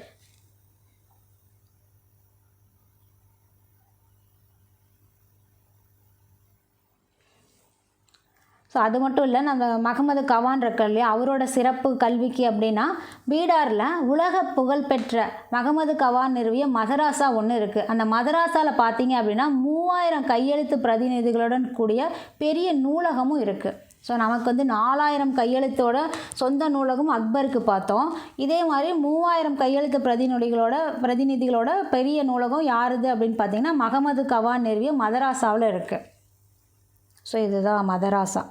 ஸோ அது மட்டும் இல்லை, நம்ம மஹமது கவான் இருக்கார் இல்லையா, அவரோட சிறப்பு கல்விக்கு அப்படின்னா பீடாரில் உலக புகழ்பெற்ற மஹமது கவான் நிறுவிய மதராசா ஒன்று இருக்குது. அந்த மதராசாவில் பார்த்தீங்க அப்படின்னா 3000 கையெழுத்து பிரதிநிதிகளுடன் கூடிய பெரிய நூலகமும் இருக்குது. ஸோ நமக்கு வந்து 4000 கையெழுத்தோட சொந்த நூலகம் அக்பருக்கு பார்த்தோம். இதே மாதிரி 3000 கையெழுத்து பிரதிநிதிகளோட பெரிய நூலகம் யாருது அப்படின்னு பார்த்தீங்கன்னா மஹமது கவான் நிறுவிய மதராசாவில் இருக்குது. ஸோ இதுதான் மதராசா.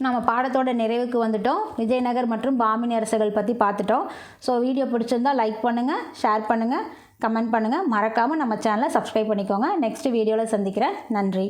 நம்ம பாடத்தோட நிறைவுக்கு வந்துட்டோம். விஜயநகர் மற்றும் பாமினி அரசர்கள் பற்றி பார்த்துட்டோம். ஸோ வீடியோ பிடிச்சிருந்தால் லைக் பண்ணுங்கள், ஷேர் பண்ணுங்கள், கமெண்ட் பண்ணுங்கள். மறக்காமல் நம்ம சேனலை சப்ஸ்கிரைப் பண்ணிக்கோங்க. நெக்ஸ்ட் வீடியோவில் சந்திக்கிறேன். நன்றி.